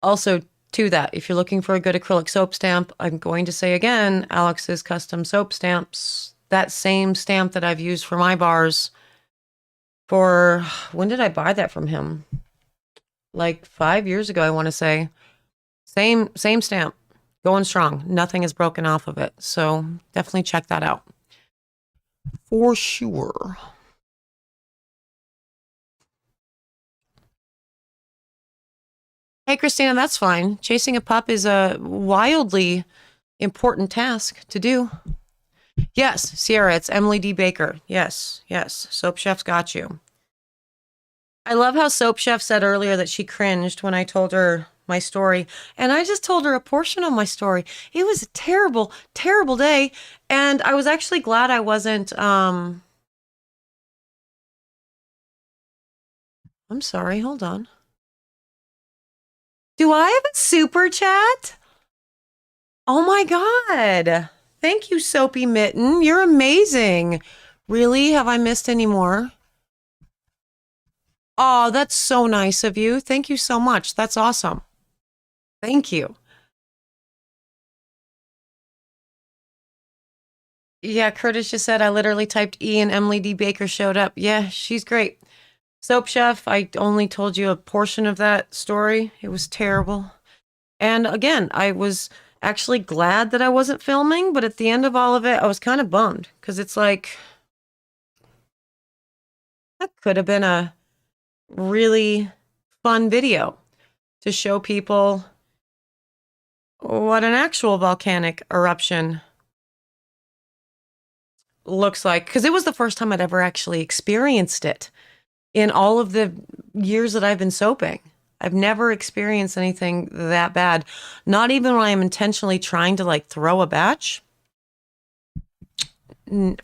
Also, to that, if you're looking for a good acrylic soap stamp, I'm going to say again, Alex's Custom Soap Stamps, that same stamp that I've used for my bars for, when did I buy that from him? Like 5 years ago, I want to say. Same stamp, going strong. Nothing is broken off of it. So definitely check that out. For sure. Hey, Christina, that's fine. Chasing a pup is a wildly important task to do. Yes, Sierra, it's Emily D. Baker. Yes. Soap Chef's got you. I love how Soap Chef said earlier that she cringed when I told her my story. And I just told her a portion of my story. It was a terrible, terrible day. And I was actually glad I wasn't, I'm sorry, hold on. Do I have a super chat? Oh my God. Thank you, Soapy Mitten. You're amazing. Really? Have I missed any more? Oh, that's so nice of you. Thank you so much. That's awesome. Thank you. Yeah, Curtis just said I literally typed E and Emily D. Baker showed up. Yeah, she's great. Soap Chef, I only told you a portion of that story. It was terrible. And again, I was actually glad that I wasn't filming, but at the end of all of it, I was kind of bummed because it's like, that could have been a really fun video to show people what an actual volcanic eruption looks like. Because it was the first time I'd ever actually experienced it in all of the years that I've been soaping. I've never experienced anything that bad. Not even when I'm intentionally trying to like throw a batch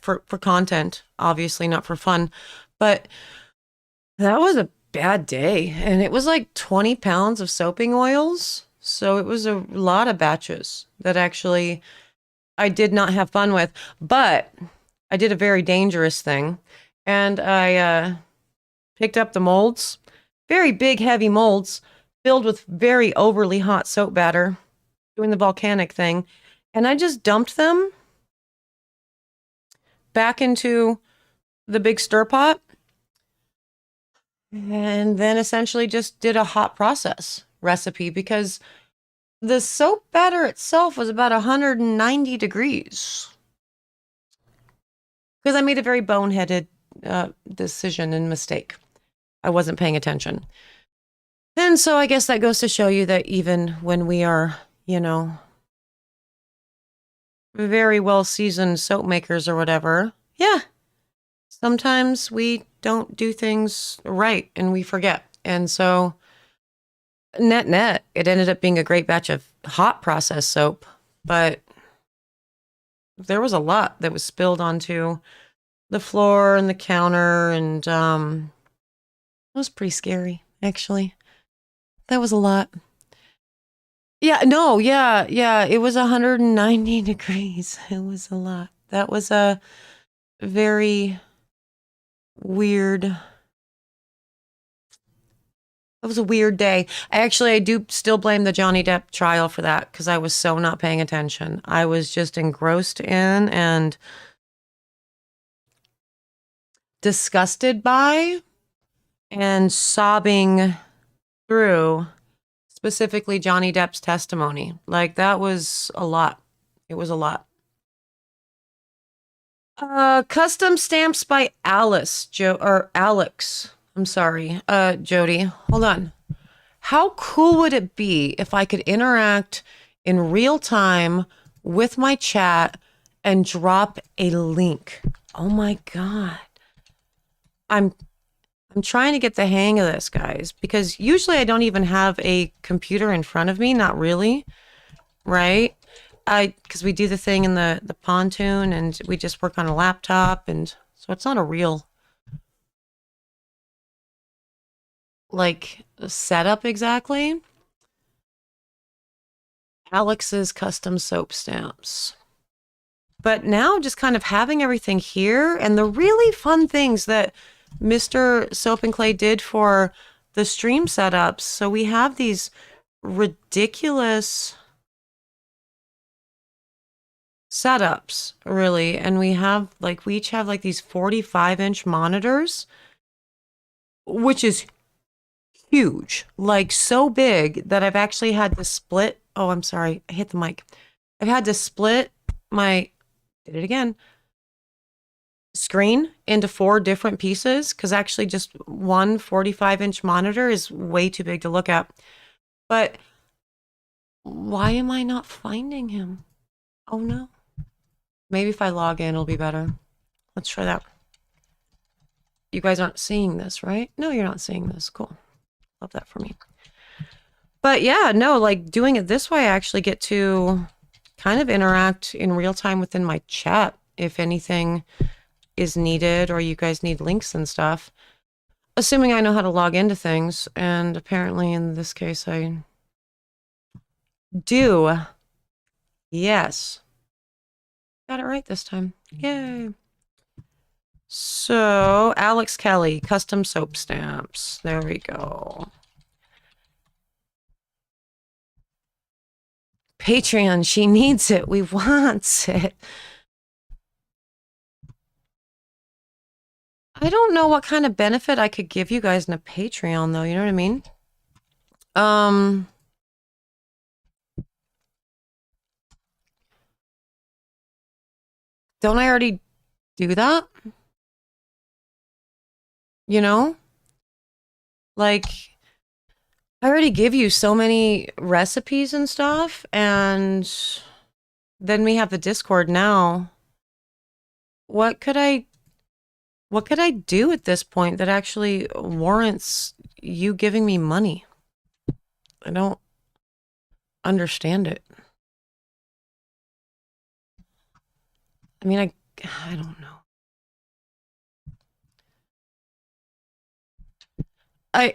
for content, obviously not for fun. But that was a bad day. And it was like 20 pounds of soaping oils. So it was a lot of batches that actually I did not have fun with. But I did a very dangerous thing. And I picked up the molds, very big, heavy molds filled with very overly hot soap batter, doing the volcanic thing. And I just dumped them back into the big stir pot. And then essentially just did a hot process recipe because the soap batter itself was about 190 degrees. Because I made a very boneheaded decision and mistake. I wasn't paying attention. And so I guess that goes to show you that even when we are, you know, very well seasoned soap makers or whatever, yeah, sometimes we don't do things right and we forget. And so net, it ended up being a great batch of hot process soap, but there was a lot that was spilled onto the floor and the counter, and it was pretty scary, actually. That was a lot. Yeah, no, yeah, it was 190 degrees. It was a lot. That was a very weird, that was a weird day. I do still blame the Johnny Depp trial for that because I was so not paying attention. I was just engrossed in and disgusted by and sobbing through specifically Johnny Depp's testimony. Like, that was a lot. It was a lot. Custom stamps by Alex. I'm sorry, Jody. Hold on. How cool would it be if I could interact in real time with my chat and drop a link? Oh my God. I'm trying to get the hang of this, guys, because usually I don't even have a computer in front of me. Not really, right? Because we do the thing in the pontoon and we just work on a laptop, and so it's not a real like setup exactly. Alex's custom soap stamps. But now just kind of having everything here and the really fun things that Mr. Soap and Clay did for the stream setups. So we have these ridiculous setups, really. And we each have like these 45-inch monitors, which is huge, like so big that I've actually had to split. Oh, I'm sorry. I hit the mic. I've had to split my, did it again, screen into 4 different pieces because actually just one 45-inch monitor is way too big to look at. But why am I not finding him? Oh no. Maybe if I log in, it'll be better. Let's try that. You guys aren't seeing this, right? No, you're not seeing this. Cool. Love that for me. But yeah, no, like doing it this way, I actually get to kind of interact in real time within my chat if anything is needed or you guys need links and stuff. Assuming I know how to log into things, and apparently in this case I do. Yes. Got it right this time. Yay. So, Alex Kelly, custom soap stamps. There we go. Patreon, she needs it. We want it. I don't know what kind of benefit I could give you guys in a Patreon, though. You know what I mean? Don't I already do that? You know? Like, I already give you so many recipes and stuff, and then we have the Discord now. What could I what could I do at this point that actually warrants you giving me money? I don't understand it. I mean, I don't know. I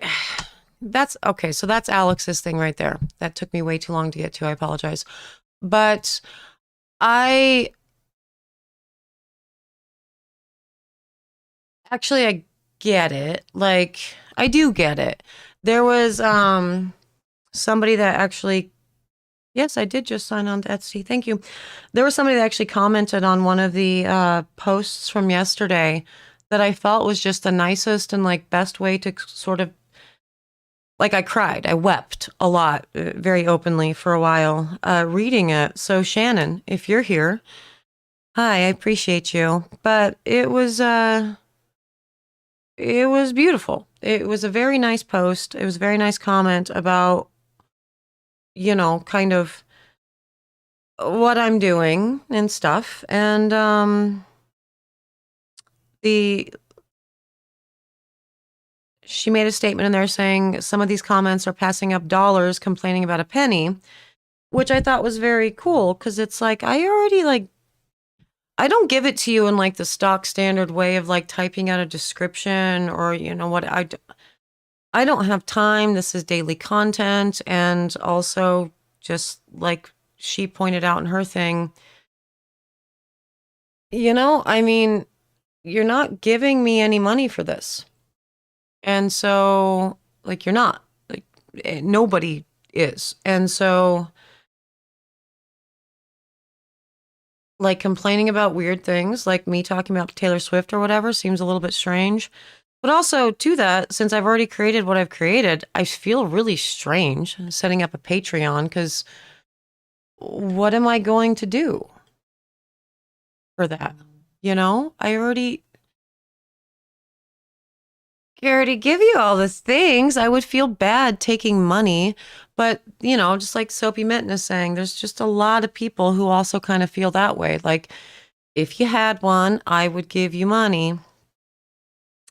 that's okay, so that's Alex's thing right there. That took me way too long to get to. I apologize. But I actually I get it. Like I do get it. There was somebody that actually yes, I did just sign on to Etsy. Thank you. There was somebody that actually commented on one of the posts from yesterday that I felt was just the nicest and like best way to sort of like I cried. I wept a lot, very openly for a while, reading it. So Shannon, if you're here, hi, I appreciate you. But it was beautiful. It was a very nice post. It was a very nice comment about, kind of what I'm doing and stuff. And the she made a statement in there saying some of these comments are passing up dollars, complaining about a penny, which I thought was very cool because it's like I already like I don't give it to you in like the stock standard way of like typing out a description or what I don't have time. This is daily content, and also just like she pointed out in her thing, I mean, you're not giving me any money for this. And so like you're not like nobody is. And so like complaining about weird things, like me talking about Taylor Swift or whatever, seems a little bit strange. But also, to that, since I've already created what I've created, I feel really strange setting up a Patreon because what am I going to do for that? I already give you all these things. I would feel bad taking money. But, just like Soapy Mitten is saying, there's just a lot of people who also kind of feel that way. Like, if you had one, I would give you money,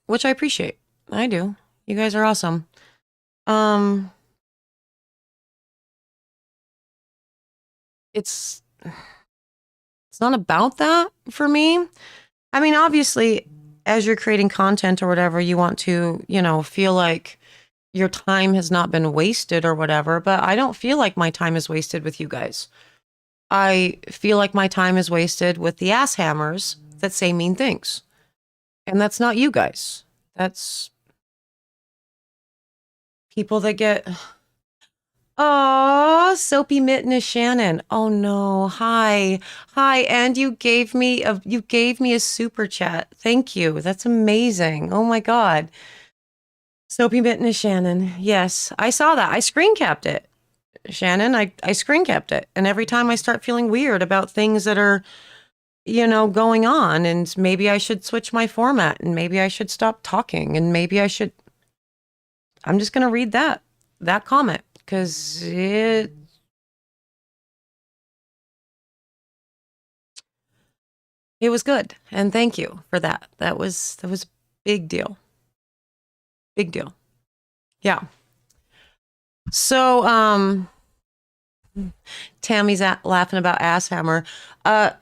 which I appreciate. I do. You guys are awesome. It's not about that for me. I mean, obviously, as you're creating content or whatever, you want to, feel like your time has not been wasted or whatever, but I don't feel like my time is wasted with you guys. I feel like my time is wasted with the ass hammers that say mean things. And that's not you guys. That's people that get oh, Soapy Mitten is Shannon. Oh no. Hi. Hi. And you gave me a super chat. Thank you. That's amazing. Oh my God. Soapy Mitten is Shannon. Yes. I saw that. I screen capped it. Shannon, I screen capped it. And every time I start feeling weird about things that are, going on, and maybe I should switch my format, and maybe I should stop talking, and maybe I'm just gonna read that comment because it was good. And thank you for that. That was a big deal. Big deal. Yeah. So, Tammy's laughing about ass hammer.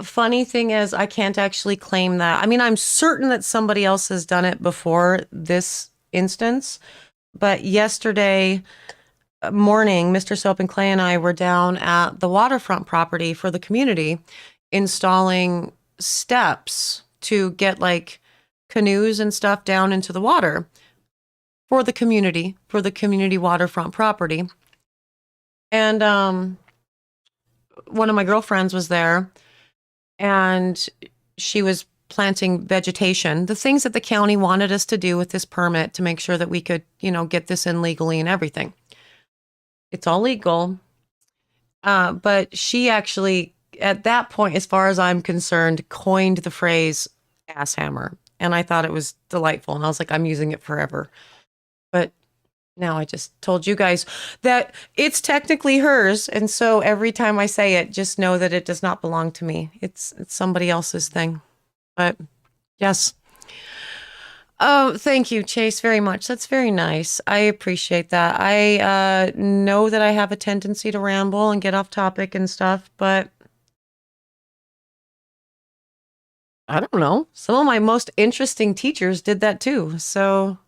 Funny thing is, I can't actually claim that. I mean, I'm certain that somebody else has done it before this instance, but yesterday morning, Mr. Soap and Clay and I were down at the waterfront property for the community installing steps to get like canoes and stuff down into the water for the community waterfront property. And one of my girlfriends was there, and she was planting vegetation, the things that the county wanted us to do with this permit to make sure that we could, get this in legally and everything. It's all legal. But she actually at that point, as far as I'm concerned, coined the phrase ass hammer. And I thought it was delightful. And I was like, I'm using it forever. But now I just told you guys that it's technically hers. And so every time I say it, just know that it does not belong to me. It's somebody else's thing. But yes. Oh, thank you, Chase, very much. That's very nice. I appreciate that. I know that I have a tendency to ramble and get off topic and stuff, but I don't know. Some of my most interesting teachers did that too. So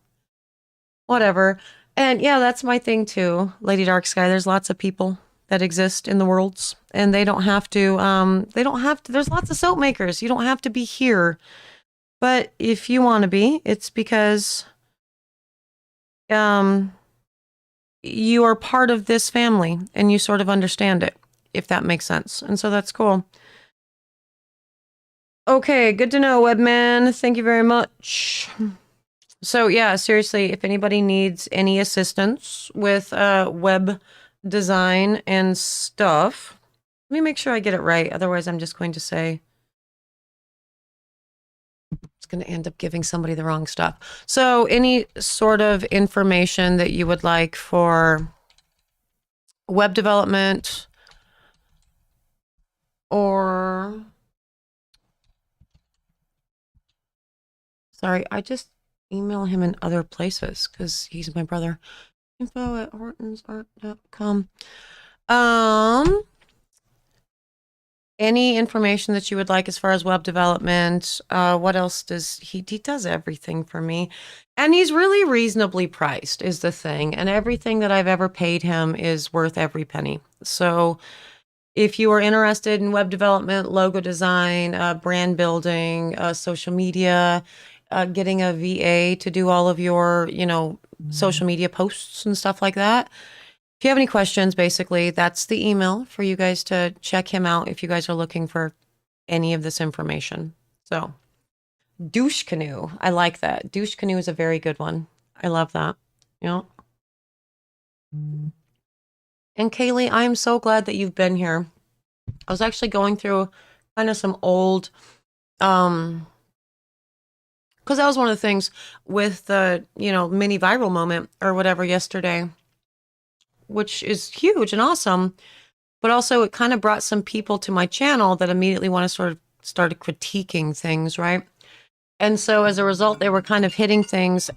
whatever. And yeah, that's my thing too, Lady Dark Sky. There's lots of people that exist in the worlds, and they don't have to, there's lots of soap makers. You don't have to be here. But if you want to be, it's because you are part of this family and you sort of understand it, if that makes sense. And so that's cool. Okay, good to know, Webman. Thank you very much. So yeah, seriously, if anybody needs any assistance with web design and stuff, let me make sure I get it right. Otherwise, I'm just going to say it's going to end up giving somebody the wrong stuff. So any sort of information that you would like for web development or... Sorry, I just email him in other places because he's my brother. info@hortonsart.com. Any information that you would like as far as web development. What else does he does everything for me. And he's really reasonably priced is the thing. And everything that I've ever paid him is worth every penny. So if you are interested in web development, logo design, brand building, social media, getting a VA to do all of your, social media posts and stuff like that. If you have any questions, basically, that's the email for you guys to check him out if you guys are looking for any of this information. So, Douche Canoe. I like that. Douche Canoe is a very good one. I love that. Yeah. And Kaylee, I'm so glad that you've been here. I was actually going through kind of some old, because that was one of the things with the, mini viral moment or whatever yesterday, which is huge and awesome. But also it kind of brought some people to my channel that immediately want to sort of started critiquing things, right? And so as a result, they were kind of hitting things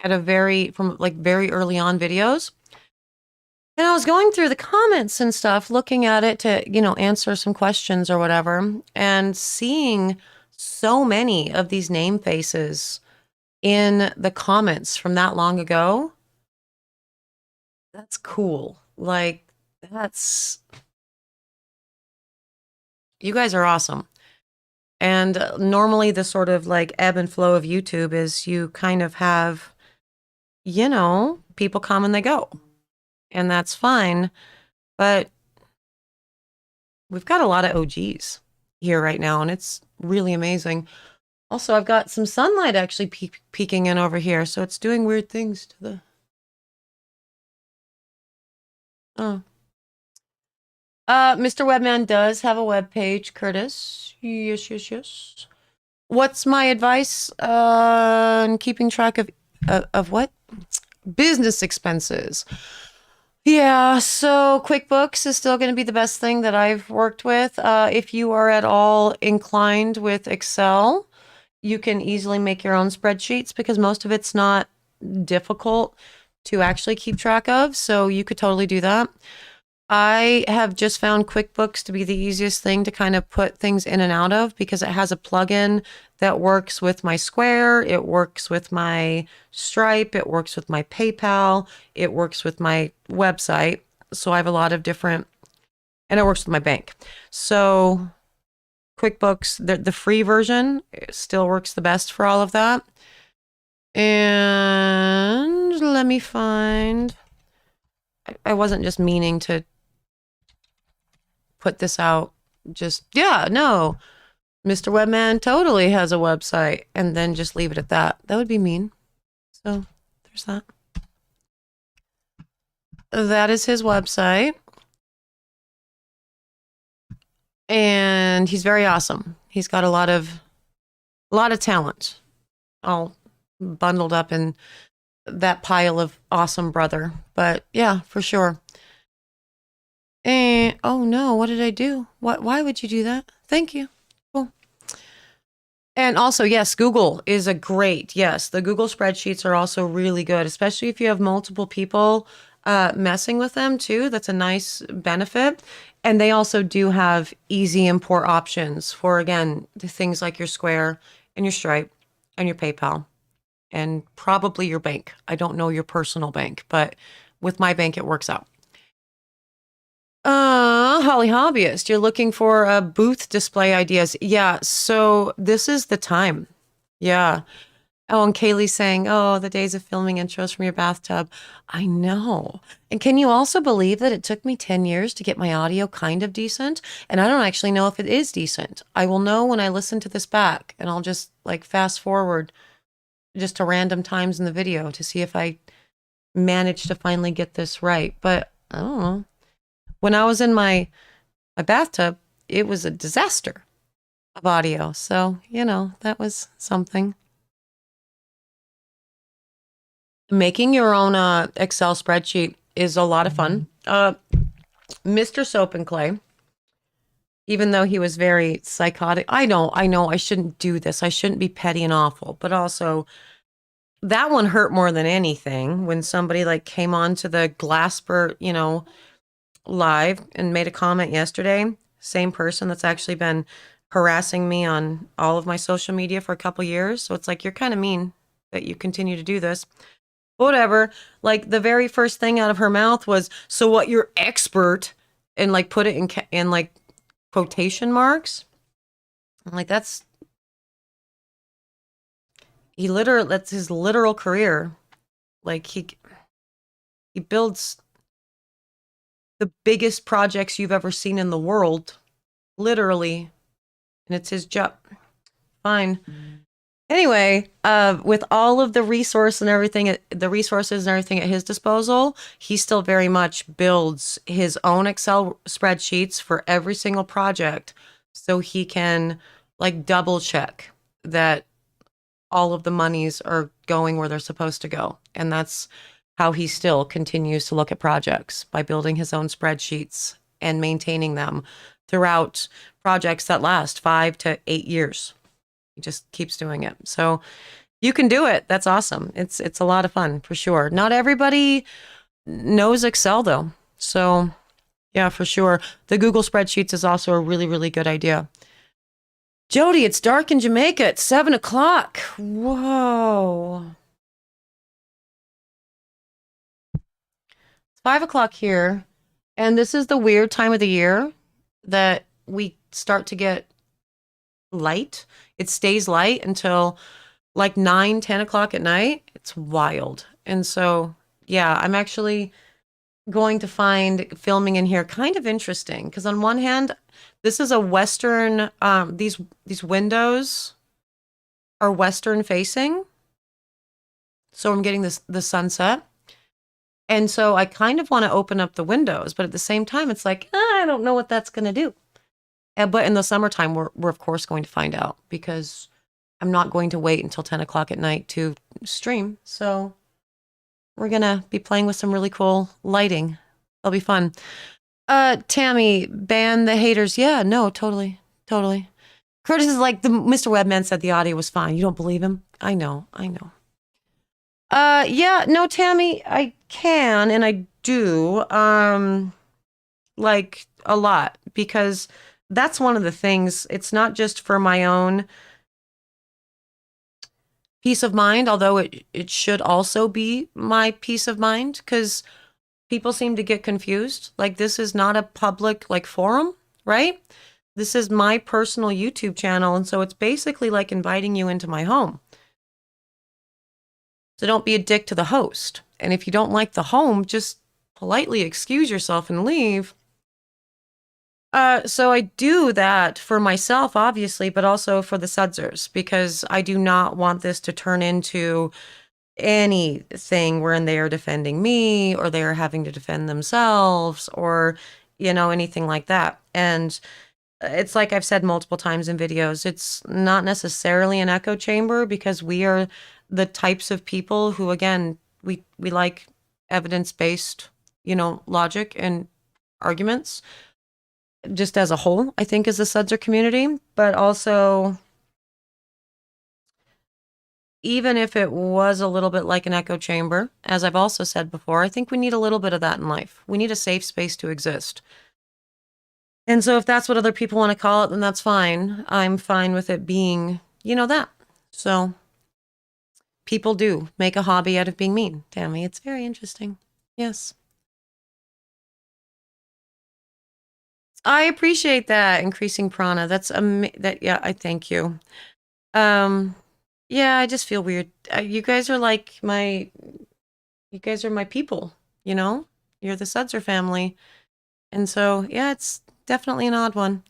at very early on videos. And I was going through the comments and stuff, looking at it to, answer some questions or whatever, and seeing so many of these name faces in the comments from that long ago. That's cool. You guys are awesome. And normally the sort of ebb and flow of YouTube is you kind of have, people come and they go. And that's fine. But we've got a lot of OGs here right now, and it's really amazing. Also, I've got some sunlight actually peeking in over here, so it's doing weird things to the... Oh. Mr. Webman does have a web page, Curtis. Yes. What's my advice on keeping track of what? Business expenses. Yeah, so QuickBooks is still going to be the best thing that I've worked with. If you are at all inclined with Excel, you can easily make your own spreadsheets because most of it's not difficult to actually keep track of. So you could totally do that. I have just found QuickBooks to be the easiest thing to kind of put things in and out of because it has a plugin that works with my Square, it works with my Stripe, it works with my PayPal, it works with my website. So I have a lot of different, and it works with my bank. So QuickBooks, the free version still works the best for all of that. And let me find, I wasn't just meaning to put this out. No. Mr. Webman totally has a website and then just leave it at that. That would be mean. So there's that. That is his website. and he's very awesome. He's got a lot of talent, all bundled up in that pile of awesome brother. But yeah, for sure. And oh no, what did I do? What? Why would you do that? Thank you. Cool. And also, yes, Google is a great. Yes, the Google spreadsheets are also really good, especially if you have multiple people messing with them too. That's a nice benefit. And they also do have easy import options for, again, the things like your Square and your Stripe and your PayPal and probably your bank. I don't know your personal bank, but with my bank, it works out. Holly Hobbyist, you're looking for booth display ideas. Yeah, so this is the time. Yeah. Oh, and Kaylee's saying, oh, the days of filming intros from your bathtub. I know. And can you also believe that it took me 10 years to get my audio kind of decent? And I don't actually know if it is decent. I will know when I listen to this back, and I'll just like fast forward just to random times in the video to see if I managed to finally get this right. But I don't know. When I was in my bathtub, it was a disaster of audio. So, that was something. Making your own Excel spreadsheet is a lot of fun. Mr. Soap and Clay, even though he was very psychotic, I know, I shouldn't do this. I shouldn't be petty and awful, but also that one hurt more than anything when somebody like came on to the Glasper, live and made a comment yesterday. Same person that's actually been harassing me on all of my social media for a couple years. So it's like, you're kind of mean that you continue to do this. Whatever. Like the very first thing out of her mouth was, so what, you're expert, and like put it in like quotation marks. I'm like, that's his literal career. Like he builds the biggest projects you've ever seen in the world, literally, and it's his job. Fine. Anyway, with all of the resources and everything at his disposal, he still very much builds his own Excel spreadsheets for every single project, so he can like double check that all of the monies are going where they're supposed to go. And that's how he still continues to look at projects, by building his own spreadsheets and maintaining them throughout projects that last 5 to 8 years. He just keeps doing it. So you can do it. That's awesome. It's a lot of fun for sure. Not everybody knows Excel though. So yeah, for sure. The Google spreadsheets is also a really, really good idea. Jody, it's dark in Jamaica at 7:00. Whoa. It's 5:00 here. And this is the weird time of the year that we start to get light. It stays light until like 9, 10 o'clock at night. It's wild. And so, yeah, I'm actually going to find filming in here kind of interesting, because on one hand, this is a Western, these windows are Western facing. So I'm getting the sunset. And so I kind of want to open up the windows, but at the same time, it's like, I don't know what that's going to do. But in the summertime, we're of course going to find out, because I'm not going to wait until 10 o'clock at night to stream. So we're going to be playing with some really cool lighting. It'll be fun. Tammy, ban the haters. Yeah, no, totally. Curtis is like, the Mr. Webman said the audio was fine. You don't believe him? I know. Yeah, no, Tammy, I can, and I do, like a lot, because that's one of the things. It's not just for my own peace of mind, although it should also be my peace of mind, because people seem to get confused. Like, this is not a public like forum, right? This is my personal YouTube channel, and so it's basically like inviting you into my home. So don't be a dick to the host. And if you don't like the home, just politely excuse yourself and leave. So I do that for myself, obviously, but also for the Sudsers, because I do not want this to turn into anything wherein they are defending me, or they are having to defend themselves, or, anything like that. And It's like I've said multiple times in videos, it's not necessarily an echo chamber because we are the types of people who, again, we like evidence-based, logic and arguments just as a whole, I think, as the Sudzer community, but also even if it was a little bit like an echo chamber, as I've also said before, I think we need a little bit of that in life. We need a safe space to exist. And so if that's what other people want to call it, then that's fine. I'm fine with it being, that. So people do make a hobby out of being mean. Tammy, it's very interesting. Yes. I appreciate that, increasing prana. That's yeah, I thank you. Um yeah, I just feel weird. You guys are my people, you know? You're the Sudzer family. And so, yeah, it's definitely an odd one.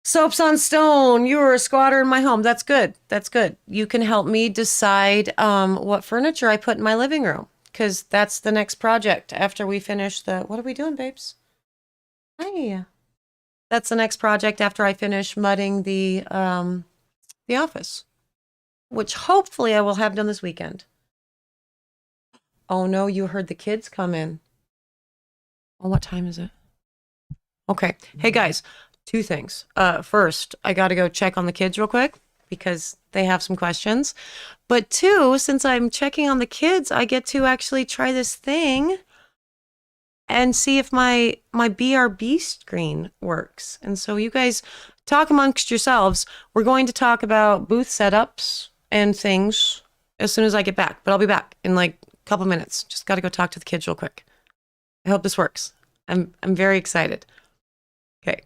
Soaps on Stone, you were a squatter in my home. That's good. That's good. You can help me decide what furniture I put in my living room because that's the next project after we finish the. What are we doing, babes? Hi. That's the next project after I finish mudding the office, which hopefully I will have done this weekend. Oh no, you heard the kids come in. Oh, what time is it? Okay. Hey guys, two things. First, I got to go check on the kids real quick because they have some questions. But two, since I'm checking on the kids, I get to actually try this thing and see if my BRB screen works. And so you guys talk amongst yourselves. We're going to talk about booth setups and things as soon as I get back. But I'll be back in like a couple minutes. Just got to go talk to the kids real quick. I hope this works. I'm very excited. Okay.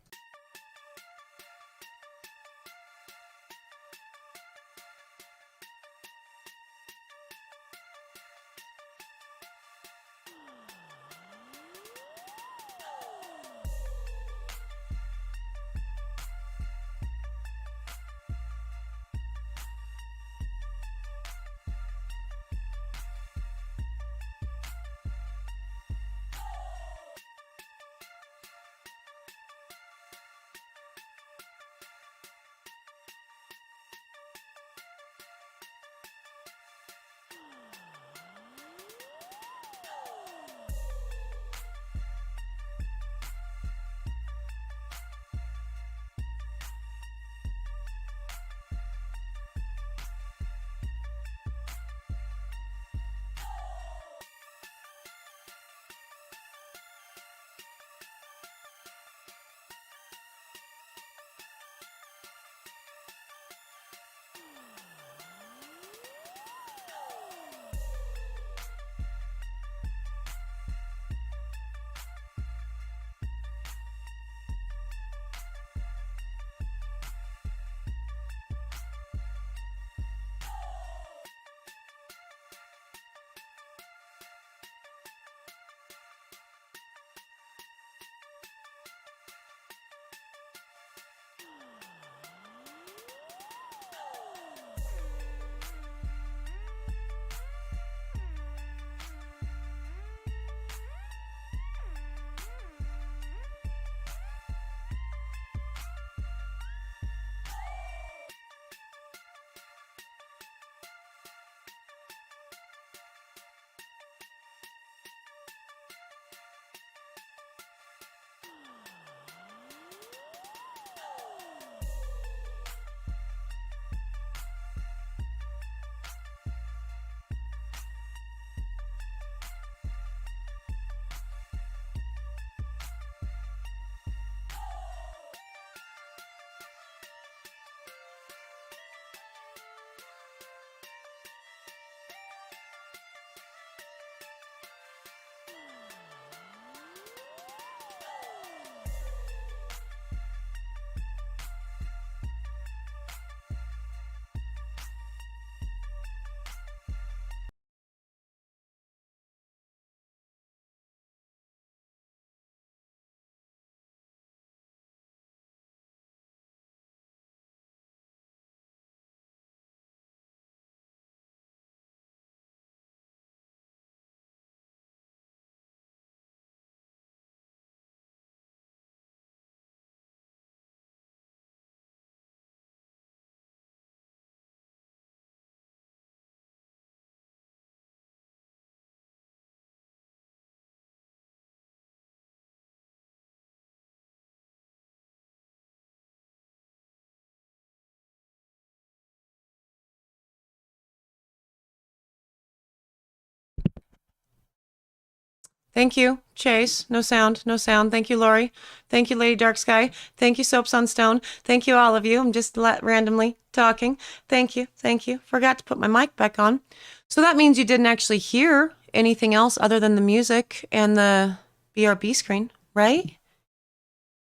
Thank you, Chase. No sound, no sound. Thank you, Lori. Thank you, Lady Dark Sky. Thank you, Soap Sunstone. Thank you, all of you. I'm just randomly talking. Thank you, thank you. Forgot to put my mic back on. So that means you didn't actually hear anything else other than the music and the BRB screen, right?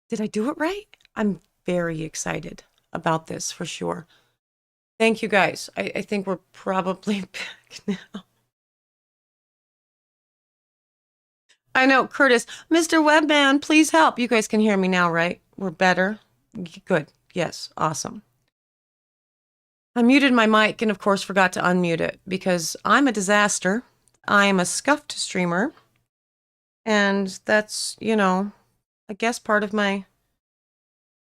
Did I do it right? I'm very excited about this for sure. Thank you, guys. I think we're probably back now. I know, Curtis. Mr. Webman, please help. You guys can hear me now, right? We're better. Good. Yes. Awesome. I muted my mic and, of course, forgot to unmute it because I'm a disaster. I am a scuffed streamer. And that's, I guess part of my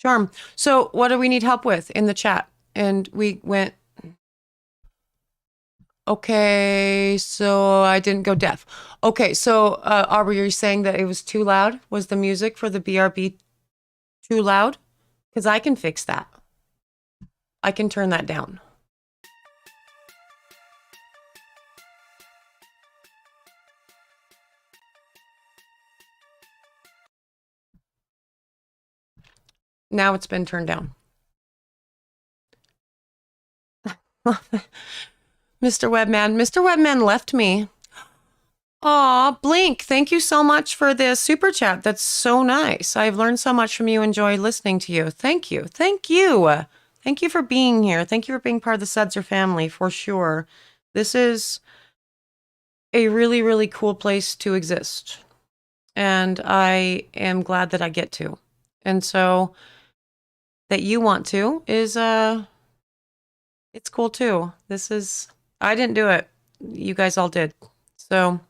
charm. So, what do we need help with in the chat? And we went, okay, so I didn't go deaf. Okay, so Aubrey, you're saying that it was too loud? Was the music for the BRB too loud? Because I can fix that. I can turn that down. Now it's been turned down. Mr. Webman left me. Aw, Blink, thank you so much for the super chat. That's so nice. I've learned so much from you. Enjoy listening to you. Thank you. Thank you. Thank you for being here. Thank you for being part of the Sudser family, for sure. This is a really, really cool place to exist. And I am glad that I get to. And so that you want to is, it's cool too. I didn't do it. You guys all did. So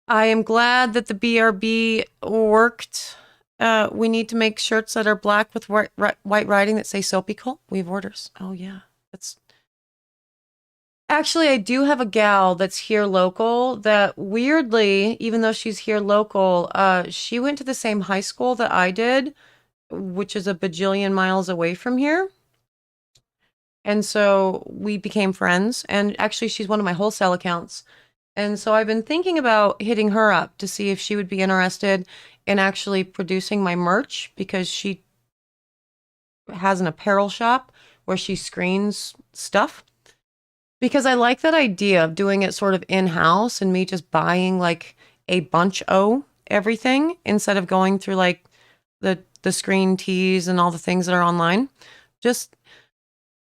I am glad that the BRB worked. We need to make shirts that are black with white writing that say Soapy Cult. We have orders. Oh, yeah. Actually, I do have a gal that's here local that weirdly, even though she's here local, she went to the same high school that I did, which is a bajillion miles away from here. And so we became friends. And actually, she's one of my wholesale accounts. And so I've been thinking about hitting her up to see if she would be interested in actually producing my merch because she has an apparel shop where she screens stuff. Because I like that idea of doing it sort of in-house and me just buying like a bunch of everything instead of going through like the screen tees and all the things that are online. Just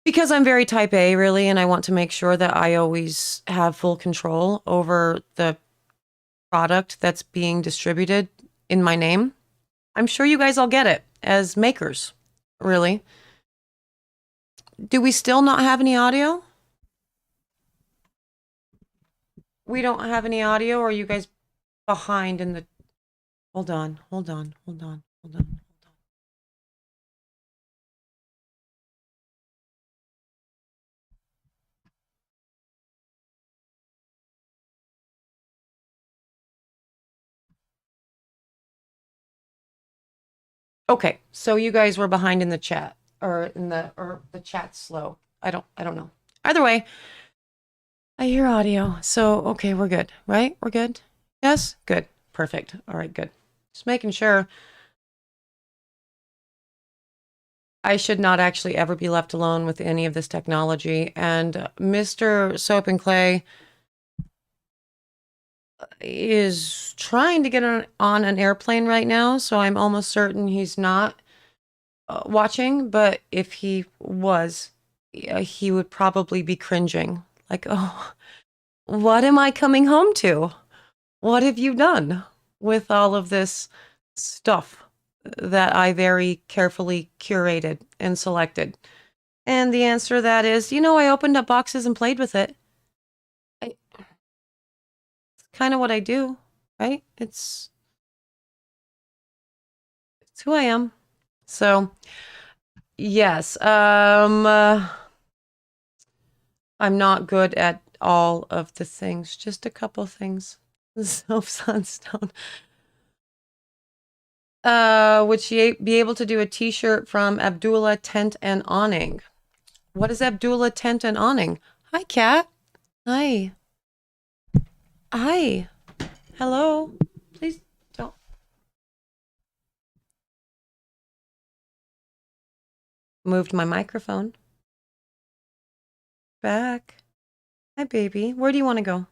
because I'm very type A, really, and I want to make sure that I always have full control over the product that's being distributed in my name. I'm sure you guys all get it as makers, really. Do we still not have any audio? We don't have any audio, or are you guys behind in the... Hold on. Okay, so you guys were behind in the chat, or the chat's slow. I don't know. Either way, I hear audio. So, okay, we're good, right? We're good? Yes? Good. Perfect. All right, good. Just making sure. I should not actually ever be left alone with any of this technology. And Mr. Soap and Clay is trying to get on an airplane right now, so I'm almost certain he's not watching. But if he was, he would probably be cringing. Like, oh, what am I coming home to? What have you done with all of this stuff that I very carefully curated and selected? And the answer to that is, I opened up boxes and played with it. It's kind of what I do, right? It's who I am. So, yes, I'm not good at all of the things, just a couple things. Soap Sunstone. Would she be able to do a t-shirt from Abdullah Tent and Awning? What is Abdullah Tent and Awning? Hi, Kat. Hi. Hello? Please don't. Moved my microphone. Back. Hi, baby. Where do you want to go?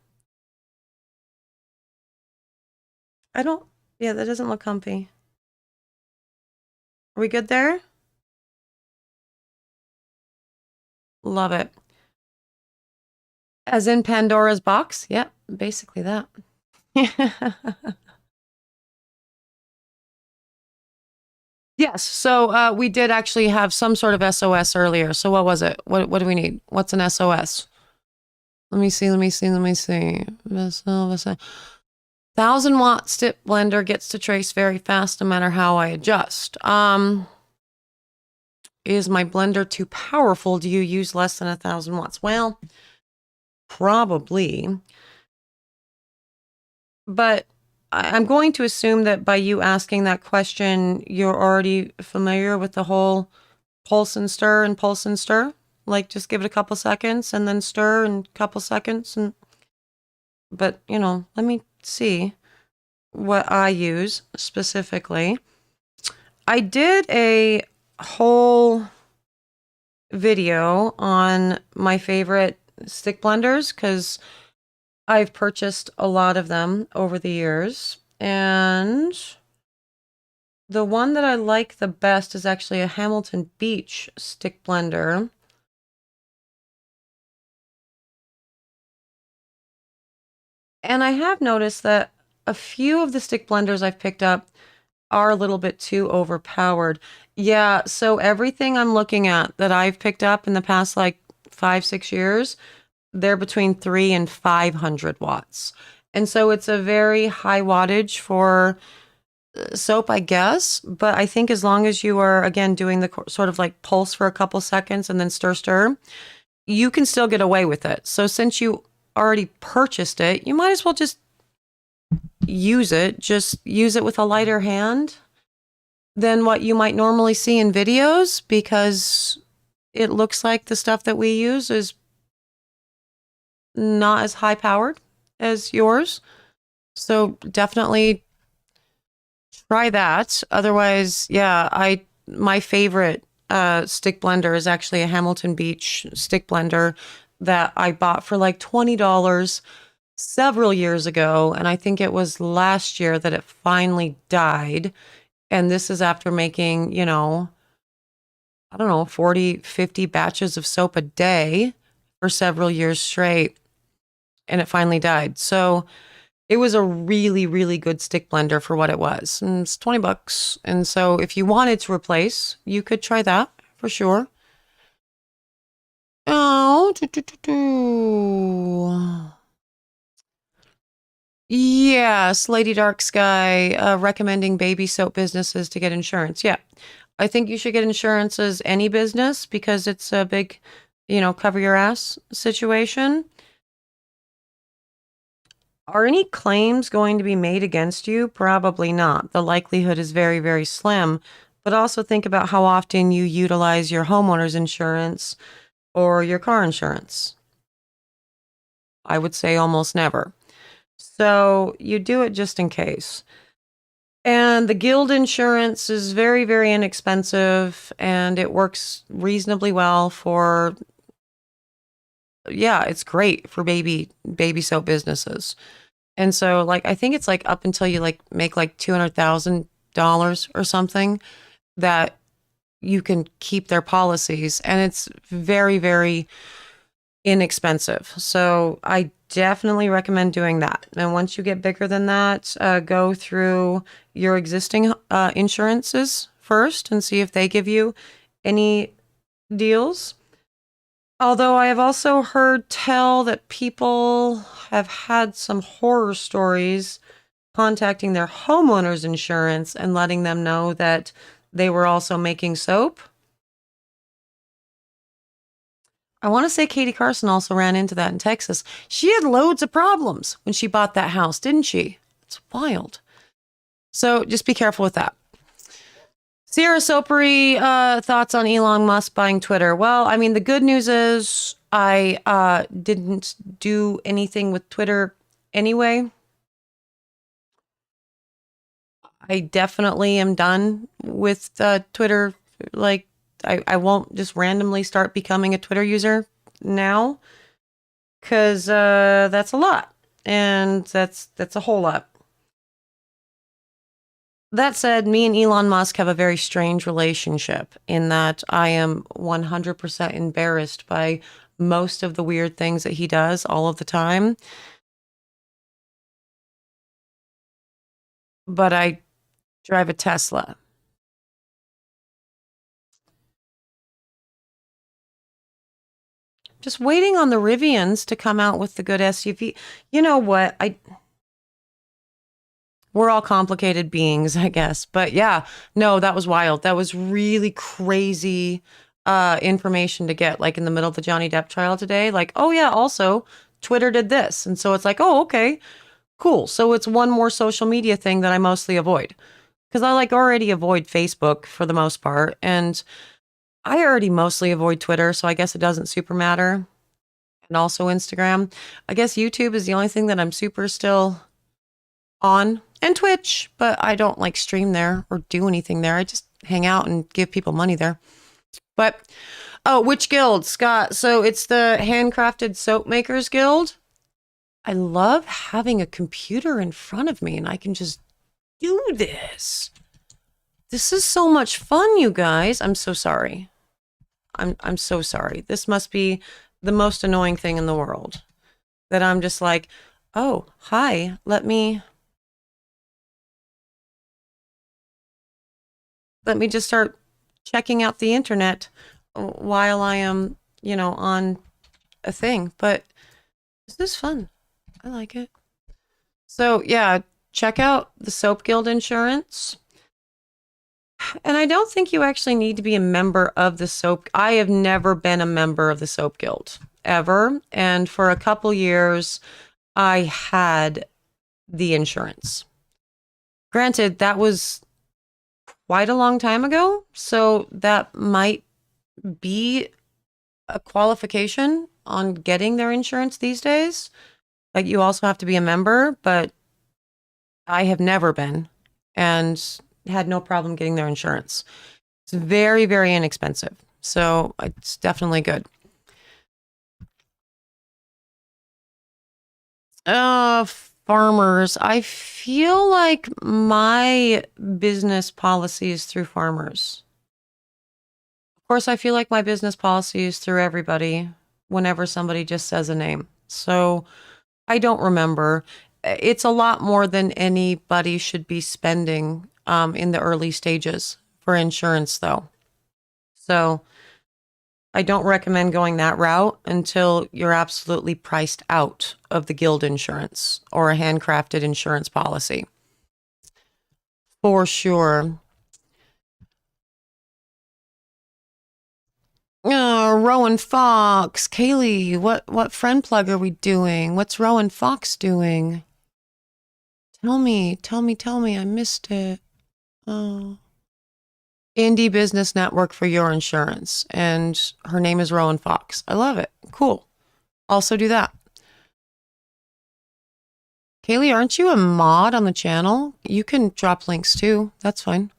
I don't. Yeah, that doesn't look comfy. Are we good there? Love it. As in Pandora's box? Yep, basically that. Yes, so we did actually have some sort of SOS earlier. So what was it? What do we need? What's an SOS? Let me see. 1,000-watt stip blender gets to trace very fast no matter how I adjust. Is my blender too powerful? Do you use less than 1,000 watts? Well, probably. But I'm going to assume that by you asking that question, you're already familiar with the whole pulse and stir and pulse and stir. Like just give it a couple seconds and then stir and a couple seconds. But, let me see what I use specifically. I did a whole video on my favorite stick blenders because I've purchased a lot of them over the years. And the one that I like the best is actually a Hamilton Beach stick blender. And I have noticed that a few of the stick blenders I've picked up are a little bit too overpowered. Yeah, so everything I'm looking at that I've picked up in the past like 5-6 years, they're between 300 and 500 watts. And so it's a very high wattage for soap, I guess. But I think as long as you are, again, doing the sort of like pulse for a couple seconds and then stir, you can still get away with it. So since you already purchased it, you might as well just use it. Just use it with a lighter hand than what you might normally see in videos, because it looks like the stuff that we use is not as high powered as yours. So definitely try that. Otherwise, yeah, my favorite stick blender is actually a Hamilton Beach stick blender that I bought for like $20 several years ago. And I think it was last year that it finally died. And this is after making, I don't know, 40, 50 batches of soap a day for several years straight. And it finally died. So it was a really, really good stick blender for what it was. And it's $20. And so if you wanted to replace, you could try that for sure. Oh, yes, Lady Dark Sky recommending baby soap businesses to get insurance. Yeah, I think you should get insurance as any business because it's a big, cover your ass situation. Are any claims going to be made against you? Probably not. The likelihood is very, very slim. But also think about how often you utilize your homeowner's insurance or your car insurance. I would say almost never. So you do it just in case. And the guild insurance is very, very inexpensive and it works reasonably well for, yeah, it's great for baby soap businesses. And so like, I think it's like up until you like make like $200,000 or something that you can keep their policies, and it's very, very inexpensive. So I definitely recommend doing that. And once you get bigger than that, go through your existing insurances first and see if they give you any deals. Although I have also heard tell that people have had some horror stories contacting their homeowner's insurance and letting them know that they were also making soap. I want to say Katie Carson also ran into that in Texas. She had loads of problems when she bought that house, didn't she? It's wild. So just be careful with that. Sierra Sopery, thoughts on Elon Musk buying Twitter? Well, I mean, the good news is I didn't do anything with Twitter anyway. I definitely am done with Twitter. Like, I won't just randomly start becoming a Twitter user now because that's a lot. And that's a whole lot. That said, me and Elon Musk have a very strange relationship in that I am 100% embarrassed by most of the weird things that he does all of the time. But I drive a Tesla. Just waiting on the Rivians to come out with the good SUV. You know what? We're all complicated beings, I guess. But yeah, no, that was wild. That was really crazy information to get, like in the middle of the Johnny Depp trial today. Like, oh yeah, also Twitter did this. And so it's like, oh, okay, cool. So it's one more social media thing that I mostly avoid. Because I like already avoid Facebook for the most part. And I already mostly avoid Twitter, so I guess it doesn't super matter. And also Instagram. I guess YouTube is the only thing that I'm super still on, and Twitch, but I don't like stream there or do anything there. I just hang out and give people money there. But oh, which guild, Scott? So it's the Handcrafted Soap Makers Guild. I love having a computer in front of me and I can just do this. This is so much fun, you guys. I'm so sorry. I'm so sorry. This must be the most annoying thing in the world. That I'm just like, oh, hi, let me just start checking out the internet while I am, on a thing. But this is fun. I like it. So yeah, check out the Soap Guild insurance. And I don't think you actually need to be a member of the Soap. I have never been a member of the Soap Guild ever. And for a couple years, I had the insurance. Granted, that was quite a long time ago. So that might be a qualification on getting their insurance these days. Like you also have to be a member, but I have never been and had no problem getting their insurance. It's very, very inexpensive. So it's definitely good. Farmers. I feel like my business policy is through farmers. Of course, I feel like my business policy is through everybody whenever somebody just says a name. So I don't remember. It's a lot more than anybody should be spending in the early stages for insurance, though. So I don't recommend going that route until you're absolutely priced out of the guild insurance or a handcrafted insurance policy. For sure. Rowan Fox. Kaylee, what friend plug are we doing? What's Rowan Fox doing? Tell me. I missed it. Oh. Indie Business Network for your insurance. And her name is Rowan Fox. I love it. Cool. Also do that. Kaylee, aren't you a mod on the channel? You can drop links too. That's fine.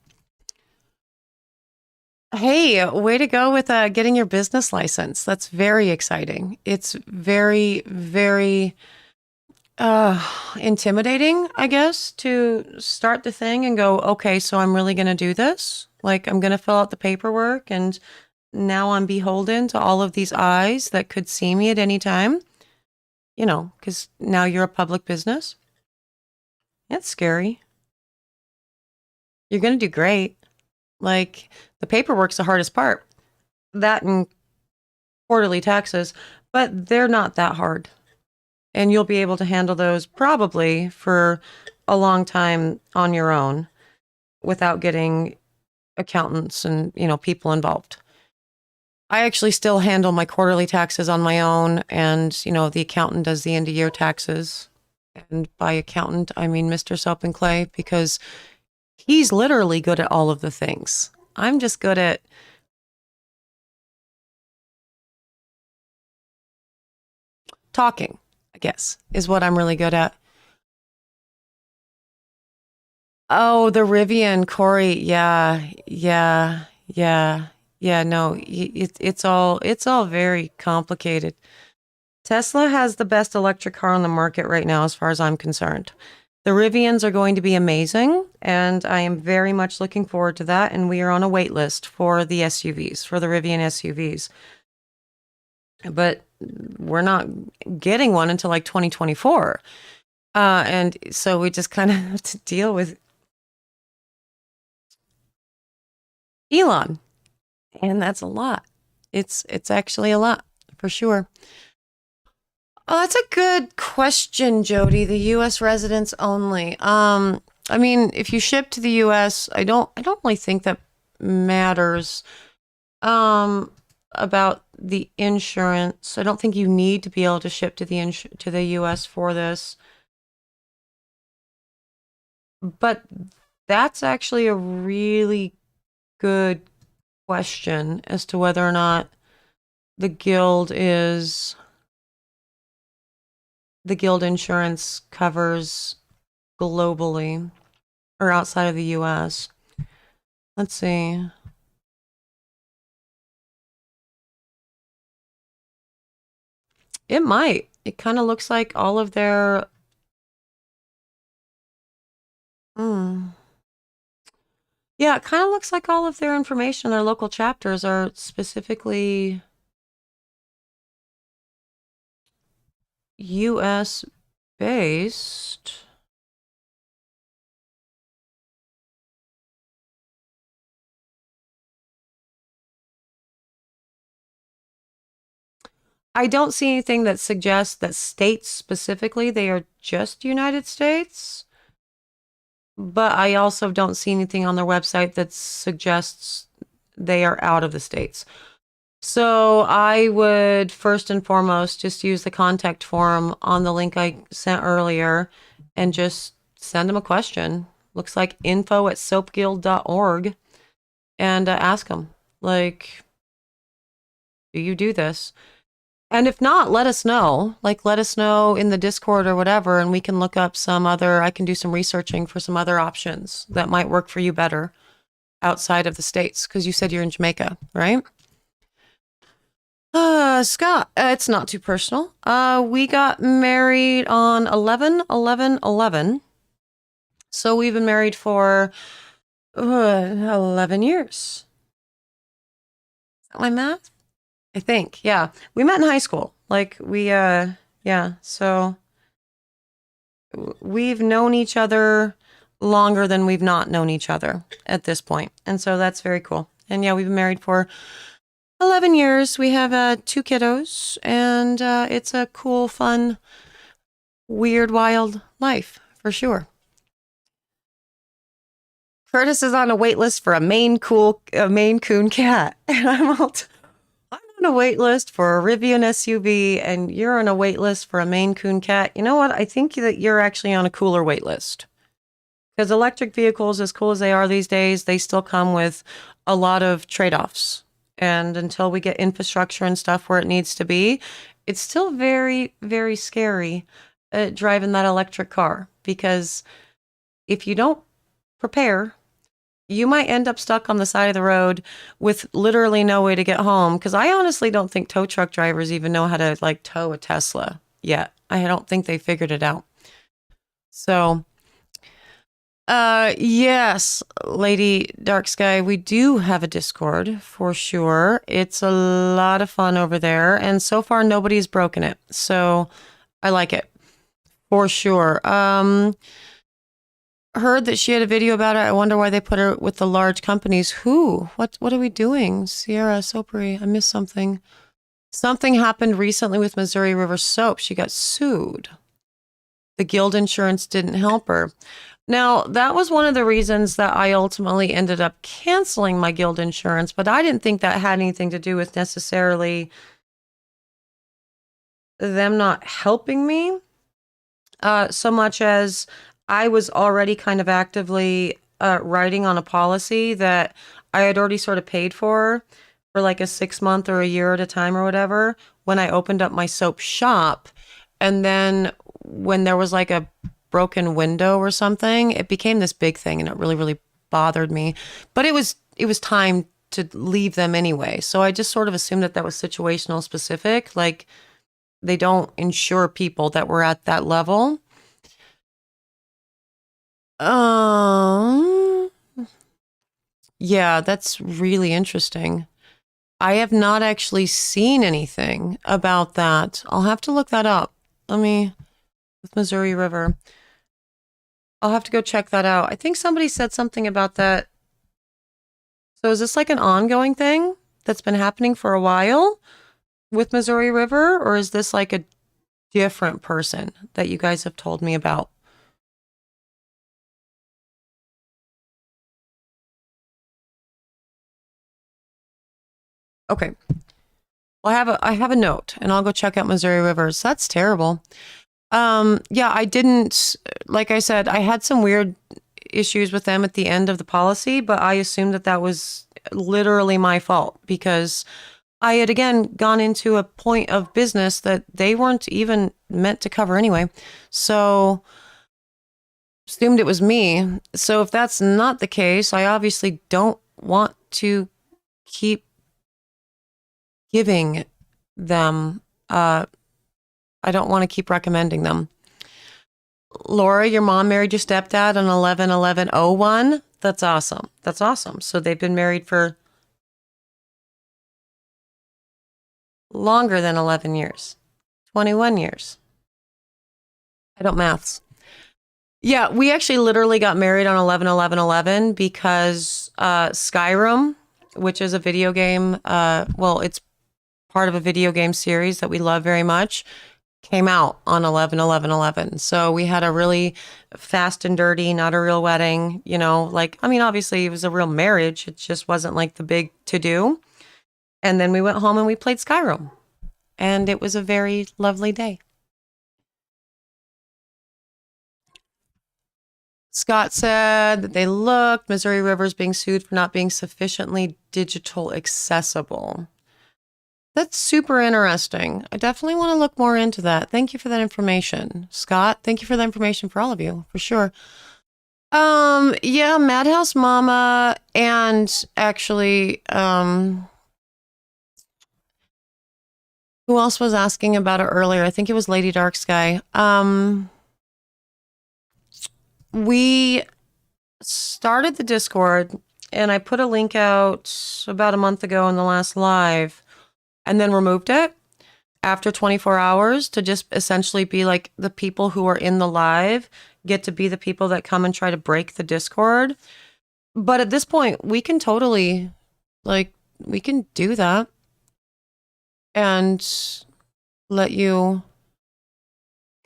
Hey, way to go with getting your business license. That's very exciting. It's very, very intimidating, I guess, to start the thing and go, okay, so I'm really going to do this. Like, I'm going to fill out the paperwork, and now I'm beholden to all of these eyes that could see me at any time, because now you're a public business. That's scary. You're going to do great. Like, the paperwork's the hardest part. That and quarterly taxes, but they're not that hard. And you'll be able to handle those probably for a long time on your own without getting accountants and, people involved. I actually still handle my quarterly taxes on my own, and, the accountant does the end of year taxes. And by accountant, I mean Mr. Soap and Clay, because he's literally good at all of the things. I'm just good at talking, I guess, is what I'm really good at. Oh, the Rivian, Corey. Yeah, yeah, yeah, yeah. No, it's all very complicated. Tesla has the best electric car on the market right now, as far as I'm concerned. The Rivians are going to be amazing, and I am very much looking forward to that. And we are on a wait list for the SUVs, for the Rivian SUVs. But we're not getting one until like 2024. And so we just kind of have to deal with Elon. And that's a lot. It's actually a lot for sure. Oh, that's a good question, Jody. The US residents only. I mean, if you ship to the US, I don't really think that matters. About the insurance. I don't think you need to be able to ship to the US for this. But that's actually a really good question as to whether or not the guild is the guild insurance covers globally or outside of the US. Let's see. It might. It kind of looks like all of their. Hmm. Yeah, it kind of looks like all of their information, their local chapters are specifically US based. I don't see anything that suggests that states specifically they are just United States, but I also don't see anything on their website that suggests they are out of the states. So I would first and foremost just use the contact form on the link I sent earlier and just send them a question. Looks like info@soapguild.org and ask them, like, do you do this? And if not, let us know. Like, let us know in the Discord or whatever, and we can look up I can do some researching for some other options that might work for you better outside of the States, because you said you're in Jamaica, right? Scott, it's not too personal. We got married on 11/11/11. So we've been married for 11 years. Is that my math? I think, yeah. We met in high school. Like, yeah. So we've known each other longer than we've not known each other at this point. And so that's very cool. And yeah, we've been married for 11 years. We have two kiddos, and it's a cool, fun, weird, wild life for sure. Curtis is on a wait list for a Maine Coon cat, and I'm on a wait list for a Rivian SUV, and you're on a wait list for a Maine Coon cat. You know what? I think that you're actually on a cooler wait list because electric vehicles, as cool as they are these days, they still come with a lot of trade-offs. And until we get infrastructure and stuff where it needs to be, it's still very, very scary driving that electric car because if you don't prepare, you might end up stuck on the side of the road with literally no way to get home. Because I honestly don't think tow truck drivers even know how to like tow a Tesla yet. I don't think they figured it out. So, yes, Lady Dark Sky, we do have a Discord for sure. It's a lot of fun over there, and so far nobody's broken it. So I like it for sure. Heard that she had a video about it. I wonder why they put her with the large companies. Who? What are we doing? Sierra Soapery. I missed something. Something happened recently with Missouri River Soap. She got sued. The guild insurance didn't help her. Now, that was one of the reasons that I ultimately ended up canceling my guild insurance, but I didn't think that had anything to do with necessarily them not helping me, so much as I was already kind of actively writing on a policy that I had already sort of paid for like a 6 month or a year at a time or whatever when I opened up my soap shop. And then when there was like a broken window or something. It became this big thing and it really, really bothered me. But it was time to leave them anyway. So I just sort of assumed that that was situational specific. Like they don't insure people that were at that level. Um, yeah, that's really interesting. I have not actually seen anything about that. I'll have to look that up. With Missouri River. I'll have to go check that out. I think somebody said something about that. So is this like an ongoing thing that's been happening for a while with Missouri River? Or is this like a different person that you guys have told me about? Okay. Well, I have a note and I'll go check out Missouri Rivers. That's terrible. Yeah, I didn't, like I said, I had some weird issues with them at the end of the policy, but I assumed that that was literally my fault because I had again gone into a point of business that they weren't even meant to cover anyway. So assumed it was me. So if that's not the case, I obviously don't want to keep giving them, I don't want to keep recommending them. Laura, your mom married your stepdad on 11/11/01. That's awesome. That's awesome. So they've been married for longer than 11 years, 21 years. I don't maths. Yeah, we actually literally got married on 11/11/11 because Skyrim, which is a video game, well, it's part of a video game series that we love very much, came out on 11/11/11. So we had a really fast and dirty, not a real wedding, like, I mean, obviously it was a real marriage. It just wasn't like the big to do. And then we went home and we played Skyrim. And it was a very lovely day. Scott said that they looked, Missouri River is being sued for not being sufficiently digital accessible. That's super interesting. I definitely want to look more into that. Thank you for that information, Scott. Thank you for that information for all of you, for sure. Yeah, Madhouse Mama and actually, who else was asking about it earlier? I think it was Lady Dark Sky. We started the Discord and I put a link out about a month ago in the last live and then removed it after 24 hours to just essentially be like the people who are in the live get to be the people that come and try to break the Discord. But at this point, we can totally, like, we can do that and let you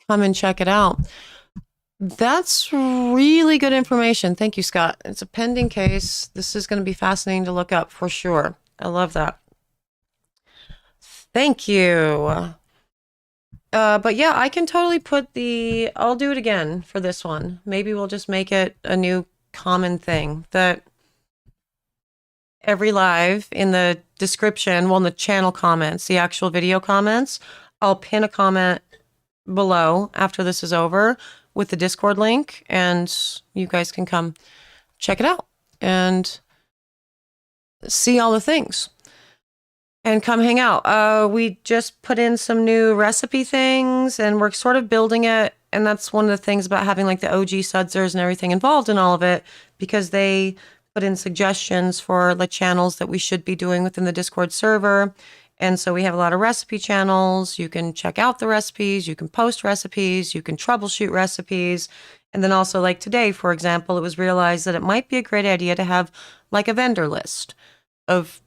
come and check it out. That's really good information. Thank you, Scott. It's a pending case. This is going to be fascinating to look up for sure. I love that. Thank you. But yeah, I can totally I'll do it again for this one. Maybe we'll just make it a new common thing that every live in the description, well, in the channel comments, the actual video comments, I'll pin a comment below after this is over with the Discord link and you guys can come check it out and see all the things and come hang out. We just put in some new recipe things and we're sort of building it. And that's one of the things about having like the OG Sudsers and everything involved in all of it, because they put in suggestions for the channels that we should be doing within the Discord server. And so we have a lot of recipe channels. You can check out the recipes, you can post recipes, you can troubleshoot recipes. And then also like today, for example, it was realized that it might be a great idea to have like a vendor list of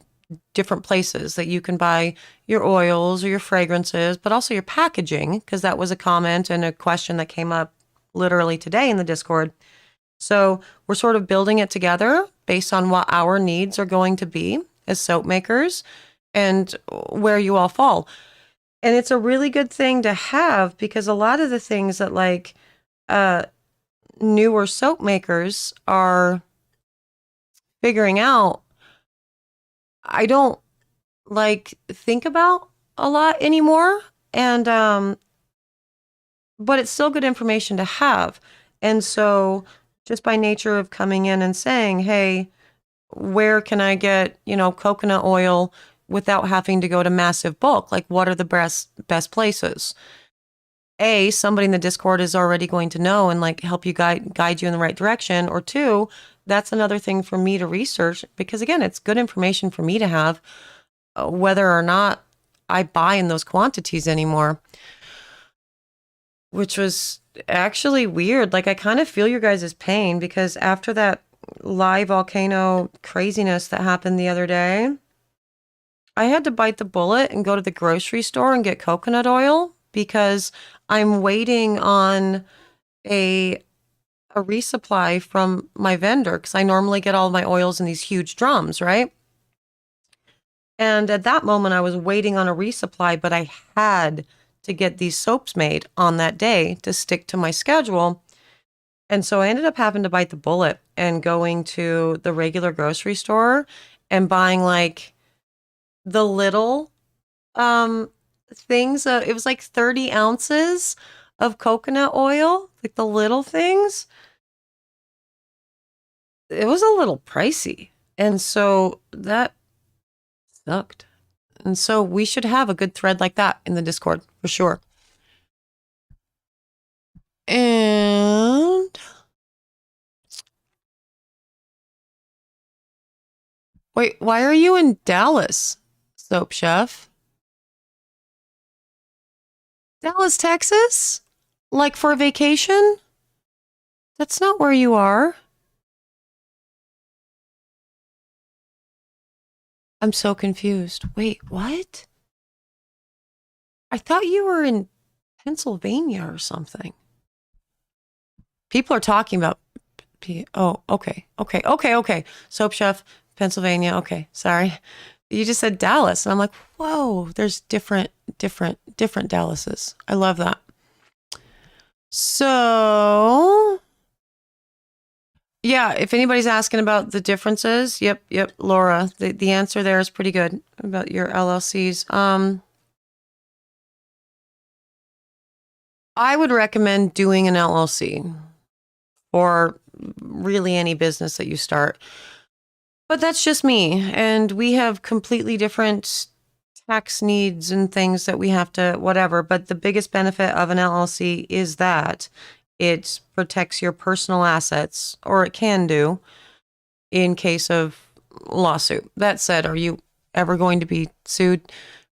different places that you can buy your oils or your fragrances, but also your packaging, because that was a comment and a question that came up literally today in the Discord. So we're sort of building it together based on what our needs are going to be as soap makers and where you all fall. And it's a really good thing to have because a lot of the things that like newer soap makers are figuring out, I don't like think about a lot anymore. And but it's still good information to have. And so just by nature of coming in and saying, hey, where can I get, coconut oil without having to go to massive bulk? Like, what are the best places? Somebody in the Discord is already going to know and like help you guide you in the right direction. Or two, that's another thing for me to research because again, it's good information for me to have, whether or not I buy in those quantities anymore, which was actually weird. Like I kind of feel your guys' pain because after that live volcano craziness that happened the other day, I had to bite the bullet and go to the grocery store and get coconut oil because I'm waiting on a resupply from my vendor because I normally get all my oils in these huge drums, right? And at that moment, I was waiting on a resupply, but I had to get these soaps made on that day to stick to my schedule. And so I ended up having to bite the bullet and going to the regular grocery store and buying like the little things. It was like 30 ounces of coconut oil, like the little things. It was a little pricey. And so that sucked. And so we should have a good thread like that in the Discord for sure. And wait, why are you in Dallas, Soap Chef? Dallas, Texas? Like for a vacation? That's not where you are. I'm so confused. Wait, what? I thought you were in Pennsylvania or something. People are talking about oh, okay. Soap Chef, Pennsylvania. Okay, sorry. You just said Dallas, and I'm like, whoa, there's different Dallases. I love that. So, yeah, if anybody's asking about the differences, yep, Laura, the answer there is pretty good about your LLCs. I would recommend doing an LLC or really any business that you start. But that's just me. And we have completely different tax needs and things that we have to, whatever. But the biggest benefit of an LLC is that it protects your personal assets, or it can do, in case of lawsuit. That said, are you ever going to be sued?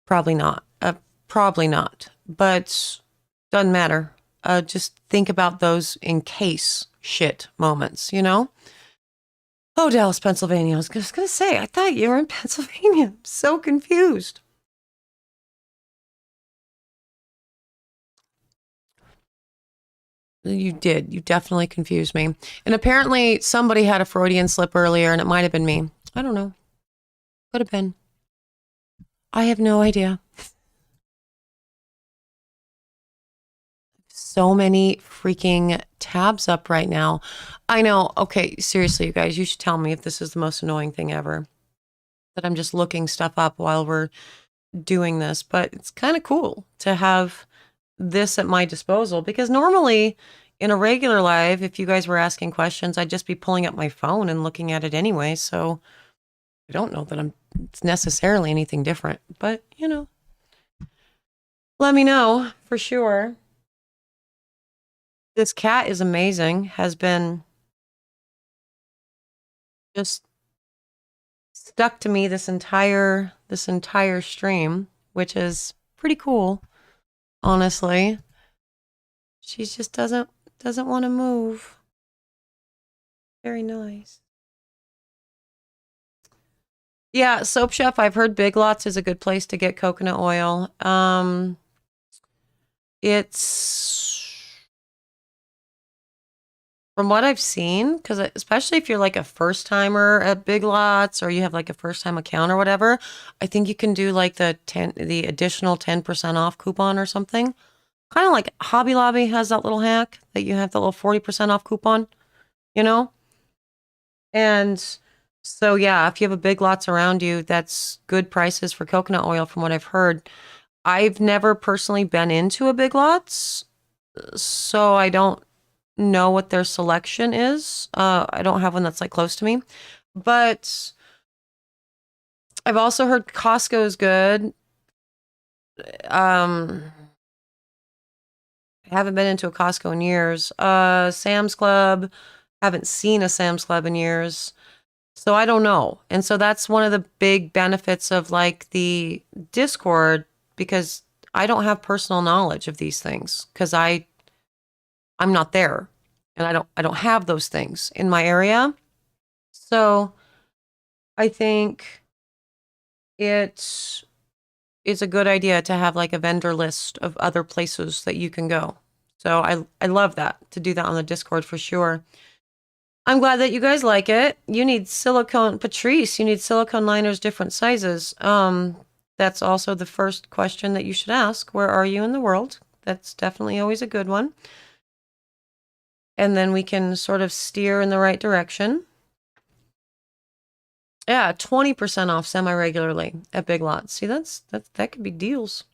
Probably not. Probably not. But doesn't matter. Just think about those in case shit moments, Oh, Dallas, Pennsylvania. I was just going to say, I thought you were in Pennsylvania. I'm so confused. You did. You definitely confused me. And apparently somebody had a Freudian slip earlier, and it might have been me. I don't know. Could have been. I have no idea. So many freaking tabs up right now. I know. Okay, seriously, you guys, you should tell me if this is the most annoying thing ever. That I'm just looking stuff up while we're doing this, but it's kind of cool to have this at my disposal because normally in a regular live, if you guys were asking questions, I'd just be pulling up my phone and looking at it anyway. So I don't know that it's necessarily anything different, but let me know for sure. This cat is amazing, has been just stuck to me this entire stream, which is pretty cool, honestly. She just doesn't want to move. Very nice. Yeah, Soap Chef, I've heard Big Lots is a good place to get coconut oil. It's from what I've seen, because especially if you're like a first timer at Big Lots or you have like a first time account or whatever, I think you can do like the additional 10% off coupon or something. Kind of like Hobby Lobby has that little hack that you have the little 40% off coupon, And so, yeah, if you have a Big Lots around you, that's good prices for coconut oil from what I've heard. I've never personally been into a Big Lots. So I don't know what their selection is. I don't have one that's like close to me. But I've also heard Costco is good. I haven't been into a Costco in years. Sam's Club, haven't seen a Sam's Club in years. So I don't know. And so that's one of the big benefits of like the Discord, because I don't have personal knowledge of these things because I'm not there and I don't have those things in my area. So I think it is a good idea to have like a vendor list of other places that you can go. So I love that, to do that on the Discord for sure. I'm glad that you guys like it. You need silicone, Patrice, you need silicone liners, different sizes. That's also the first question that you should ask. Where are you in the world? That's definitely always a good one. And then we can sort of steer in the right direction. Yeah, 20% off semi-regularly at Big Lots. See, that could be deals.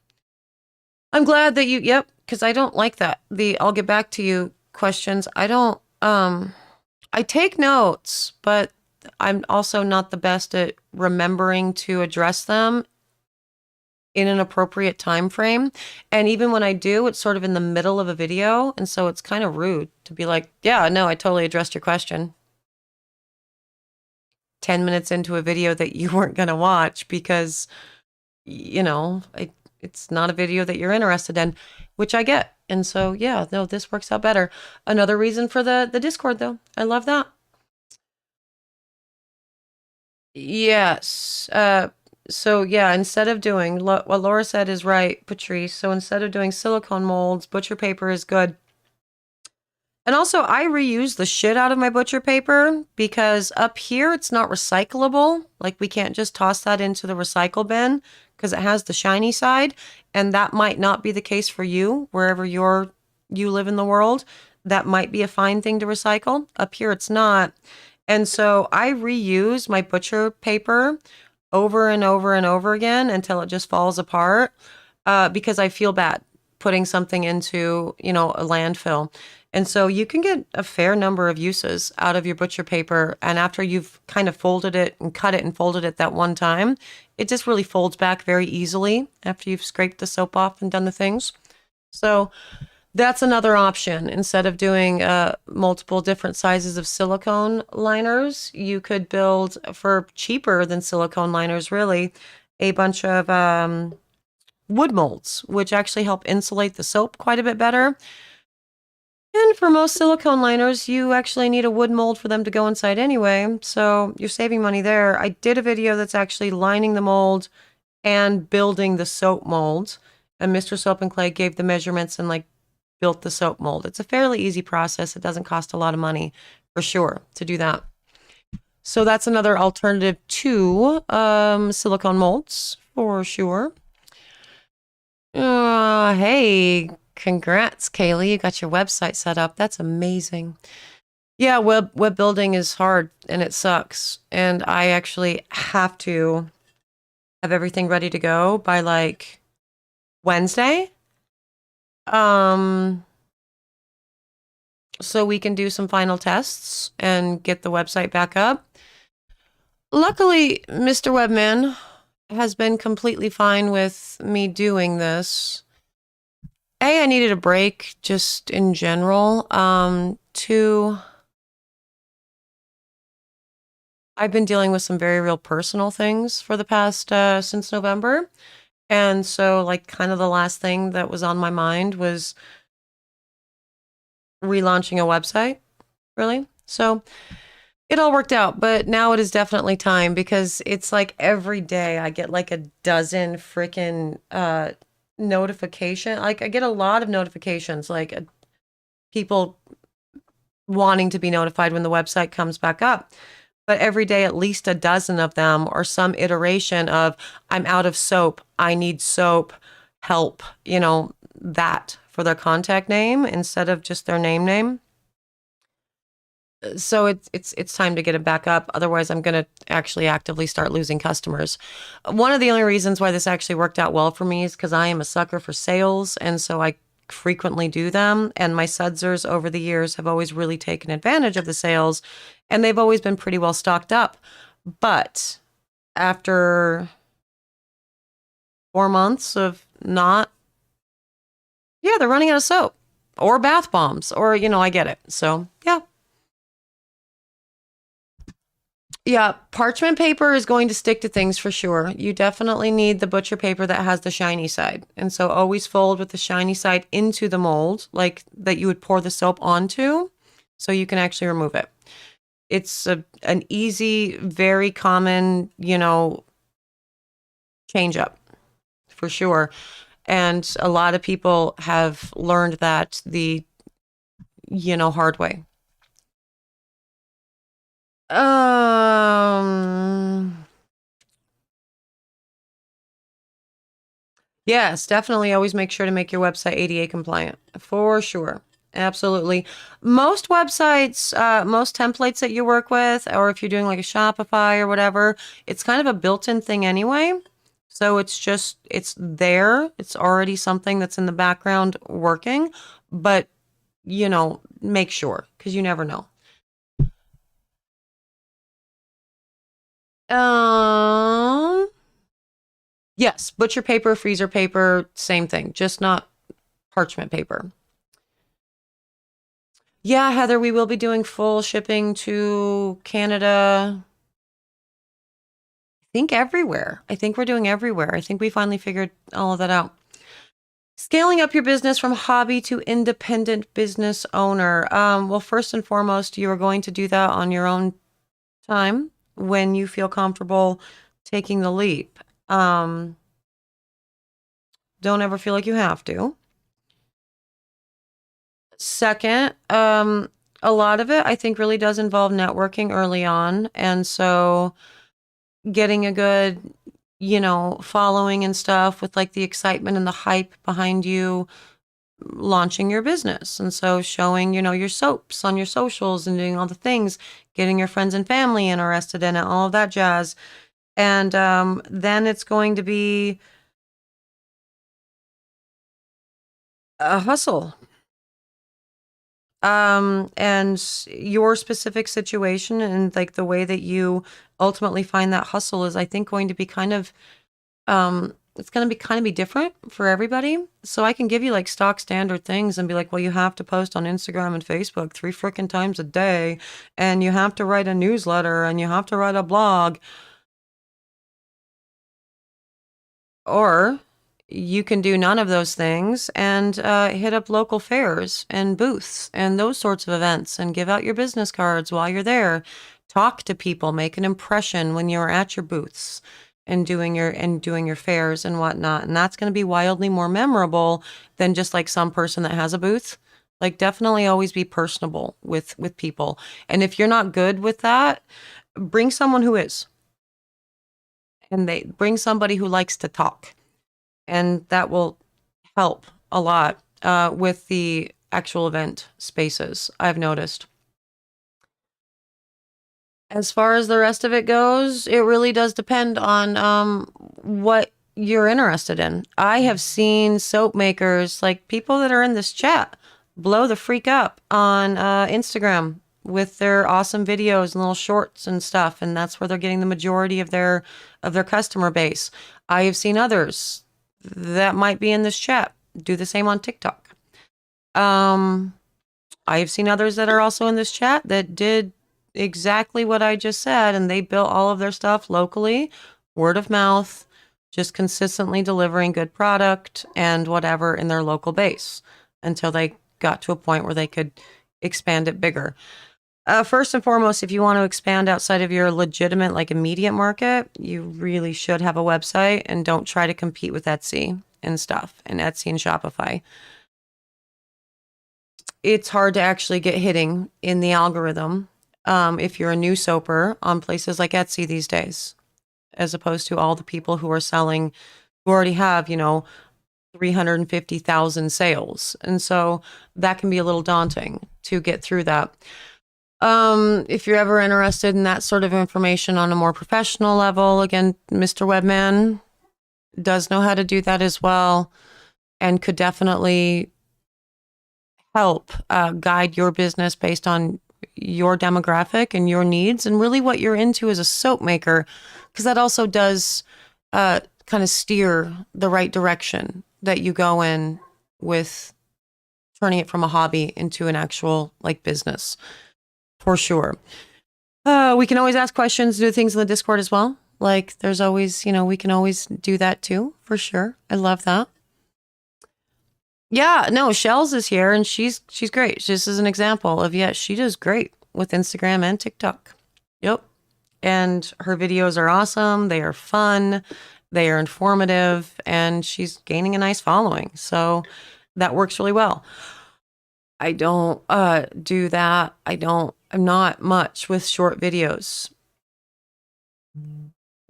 I'm glad that yep, because I don't like that. I'll get back to you questions. I take notes, but I'm also not the best at remembering to address them in an appropriate time frame. And even when I do, it's sort of in the middle of a video. And so it's kind of rude to be like, yeah, no, I totally addressed your question 10 minutes into a video that you weren't going to watch because, it's not a video that you're interested in, which I get. And so, yeah, no, this works out better. Another reason for the Discord, though. I love that. Yes. So yeah, instead of doing what Laura said is right, Patrice. So instead of doing silicone molds, butcher paper is good. And also, I reuse the shit out of my butcher paper because up here it's not recyclable. Like, we can't just toss that into the recycle bin because it has the shiny side. And that might not be the case for you, wherever you live in the world. That might be a fine thing to recycle. Up here, it's not. And so I reuse my butcher paper over and over and over again until it just falls apart because I feel bad putting something into, a landfill. And so you can get a fair number of uses out of your butcher paper. And after you've kind of folded it and cut it and folded it that one time, it just really folds back very easily after you've scraped the soap off and done the things. So that's another option. Instead of doing multiple different sizes of silicone liners, you could build, for cheaper than silicone liners, really, a bunch of wood molds, which actually help insulate the soap quite a bit better. And for most silicone liners, you actually need a wood mold for them to go inside anyway, so you're saving money there. I did a video that's actually lining the mold and building the soap mold, and Mr. Soap and Clay gave the measurements and built the soap mold. It's a fairly easy process. It doesn't cost a lot of money, for sure, to do that. So that's another alternative to silicone molds, for sure. Hey, congrats, Kaylee. You got your website set up. That's amazing. Yeah, web building is hard and it sucks. And I actually have to have everything ready to go by Wednesday. So we can do some final tests and get the website back up. Luckily, Mr. Webman has been completely fine with me doing this. I needed a break just in general. Two, I've been dealing with some very real personal things for the past, since November. And so kind of the last thing that was on my mind was relaunching a website, really. So it all worked out, but now it is definitely time because it's every day I get a dozen freaking notification. I get a lot of notifications, people wanting to be notified when the website comes back up. But every day, at least a dozen of them or some iteration of, I'm out of soap, I need soap, help, that for their contact name instead of just their name. So it's time to get it back up. Otherwise, I'm going to actually actively start losing customers. One of the only reasons why this actually worked out well for me is because I am a sucker for sales. And so I frequently do them. And my sudsers over the years have always really taken advantage of the sales, and they've always been pretty well stocked up. But after 4 months of not, yeah, they're running out of soap or bath bombs, or, I get it. So, yeah. Yeah, parchment paper is going to stick to things for sure. You definitely need the butcher paper that has the shiny side. And so always fold with the shiny side into the mold, like that you would pour the soap onto, so you can actually remove it. It's an easy, very common, change up for sure. And a lot of people have learned that the, hard way. Yes, definitely always make sure to make your website ADA compliant for sure. Absolutely. Most websites, most templates that you work with, or if you're doing like a Shopify or whatever, it's kind of a built-in thing anyway. So it's there. It's already something that's in the background working, but make sure, because you never know. Yes, butcher paper, freezer paper, same thing, just not parchment paper. Yeah, Heather, we will be doing full shipping to Canada. I think everywhere. I think we're doing everywhere. I think we finally figured all of that out. Scaling up your business from hobby to independent business owner. Well, first and foremost, you are going to do that on your own time when you feel comfortable taking the leap. Don't ever feel like you have to. Second, a lot of it I think really does involve networking early on. And so getting a good, following and stuff with like the excitement and the hype behind you launching your business. And so showing, your soaps on your socials and doing all the things, getting your friends and family interested in it, all of that jazz. And then it's going to be a hustle. And your specific situation and like the way that you ultimately find that hustle is, I think, going to be kind of, it's going to be different for everybody. So I can give you like stock standard things and be like, well, you have to post on Instagram and Facebook 3 freaking times a day, and you have to write a newsletter, and you have to write a blog. Or you can do none of those things and hit up local fairs and booths and those sorts of events and give out your business cards while you're there. Talk to people, make an impression when you're at your booths and doing your fairs and whatnot. And that's going to be wildly more memorable than just like some person that has a booth. Like, definitely always be personable with people. And if you're not good with that, bring someone who is. And they bring somebody who likes to talk. And that will help a lot with the actual event spaces, I've noticed. As far as the rest of it goes, it really does depend on what you're interested in. I have seen soap makers, like people that are in this chat, blow the freak up on Instagram with their awesome videos and little shorts and stuff, and that's where they're getting the majority of their customer base. I have seen others that might be in this chat do the same on TikTok. I have seen others that are also in this chat that did exactly what I just said, and they built all of their stuff locally, word of mouth, just consistently delivering good product and whatever in their local base until they got to a point where they could expand it bigger. First and foremost, if you want to expand outside of your legitimate, like, immediate market, you really should have a website, and don't try to compete with Etsy and stuff, and Etsy and Shopify. It's hard to actually get hitting in the algorithm if you're a new soaper on places like Etsy these days, as opposed to all the people who are selling, who already have, 350,000 sales. And so that can be a little daunting to get through that. If you're ever interested in that sort of information on a more professional level, again, Mr. Webman does know how to do that as well, and could definitely help guide your business based on your demographic and your needs and really what you're into as a soap maker, because that also does kind of steer the right direction that you go in with turning it from a hobby into an actual like business for sure. We can always ask questions, do things in the Discord as well. Like there's always, we can always do that too, for sure. I love that. Yeah, no, Shells is here and she's great. This is an example of yes, she does great with Instagram and TikTok. Yep. And her videos are awesome. They are fun. They are informative and she's gaining a nice following. So that works really well. I don't do that. I'm not much with short videos.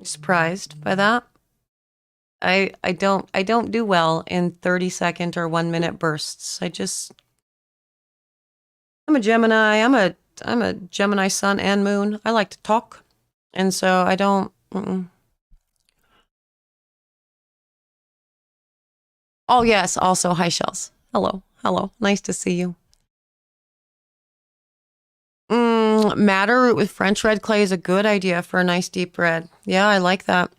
Surprised by that? I don't do well in 30-second or 1-minute bursts. I'm a Gemini. I'm a Gemini sun and moon. I like to talk. And so I don't Oh yes, also hi Shells. Hello. Hello. Nice to see you. Madder root with French red clay is a good idea for a nice deep red. Yeah, I like that.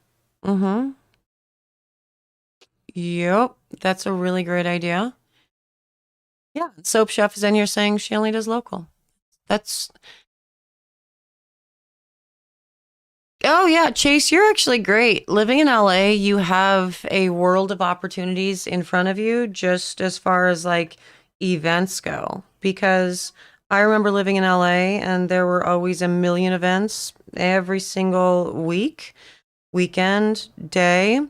Mm-hmm. Yep, that's a really great idea. Yeah, Soap Chef is in here saying she only does local. That's Oh yeah, Chase, you're actually great. Living in LA, you have a world of opportunities in front of you just as far as like events go. Because I remember living in LA and there were always a million events every single week, weekend, day.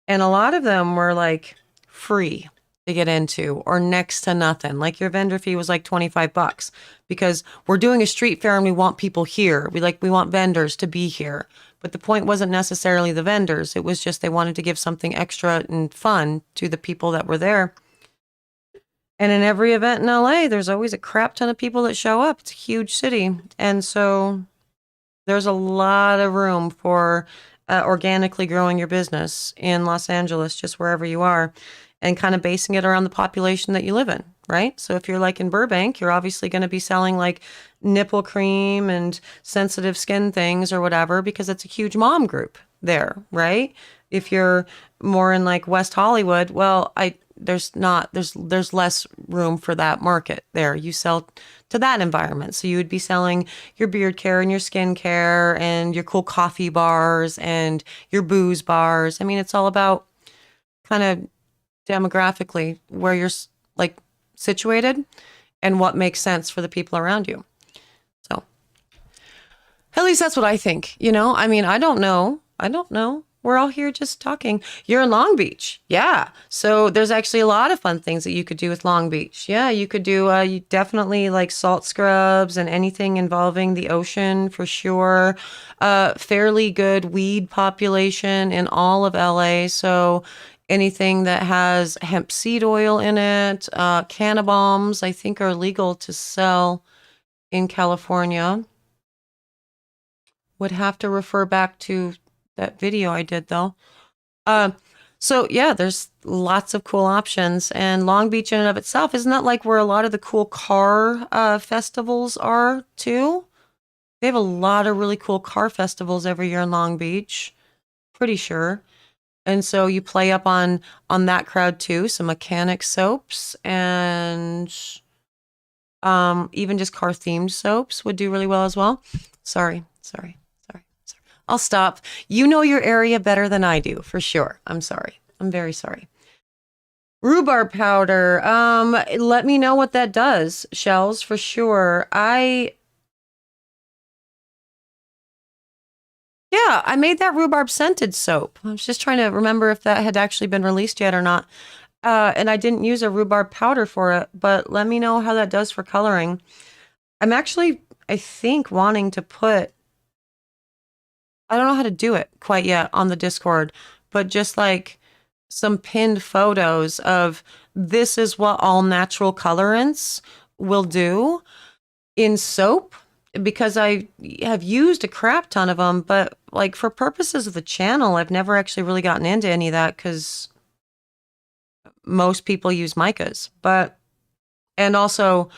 And a lot of them were like free to get into or next to nothing. Like your vendor fee was like 25 bucks because we're doing a street fair and we want people here. We want vendors to be here. But the point wasn't necessarily the vendors. It was just they wanted to give something extra and fun to the people that were there. And in every event in LA, there's always a crap ton of people that show up. It's a huge city. And so there's a lot of room for organically growing your business in Los Angeles, just wherever you are, and kind of basing it around the population that you live in, right? So if you're like in Burbank, you're obviously going to be selling like nipple cream and sensitive skin things or whatever because it's a huge mom group there, right? If you're more in like West Hollywood, well, there's less room for that market there. You sell to that environment. So you would be selling your beard care and your skin care and your cool coffee bars and your booze bars. I mean, it's all about kind of demographically where you're like situated and what makes sense for the people around you. So at least that's what I think, I mean, I don't know. We're all here just talking. You're in Long Beach. Yeah. So there's actually a lot of fun things that you could do with Long Beach. Yeah. You could do, you definitely like salt scrubs and anything involving the ocean for sure. Fairly good weed population in all of LA. So anything that has hemp seed oil in it, cannabombs, I think are legal to sell in California. Would have to refer back to that video I did though. So yeah, there's lots of cool options and Long Beach in and of itself, isn't that like where a lot of the cool car festivals are too? They have a lot of really cool car festivals every year in Long Beach. Pretty sure. And so you play up on that crowd too. Some mechanic soaps and even just car themed soaps would do really well as well. Sorry. I'll stop. You know your area better than I do, for sure. I'm sorry. I'm very sorry. Rhubarb powder. Let me know what that does, Shells, for sure. Yeah, I made that rhubarb scented soap. I was just trying to remember if that had actually been released yet or not. And I didn't use a rhubarb powder for it, but let me know how that does for coloring. I'm actually, I think, wanting to put I don't know how to do it quite yet on the Discord, but just like some pinned photos of this is what all natural colorants will do in soap because I have used a crap ton of them, but like for purposes of the channel, I've never actually really gotten into any of that because most people use micas. But And also,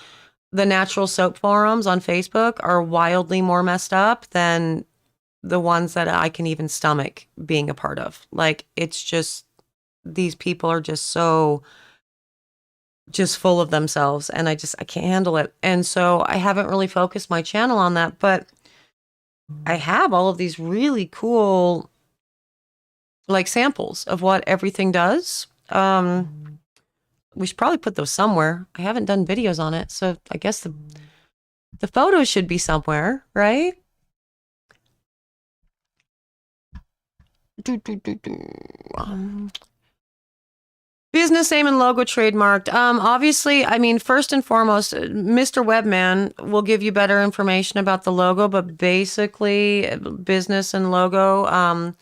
the natural soap forums on Facebook are wildly more messed up than the ones that I can even stomach being a part of. Like, it's just, these people are just so just full of themselves, and I can't handle it. And so I haven't really focused my channel on that, but I have all of these really cool like samples of what everything does. We should probably put those somewhere. I haven't done videos on it, so I guess the photos should be somewhere, right? Um, Business name and logo trademarked. Obviously, I mean, first and foremost, Mr. Webman will give you better information about the logo, but basically, business and logo,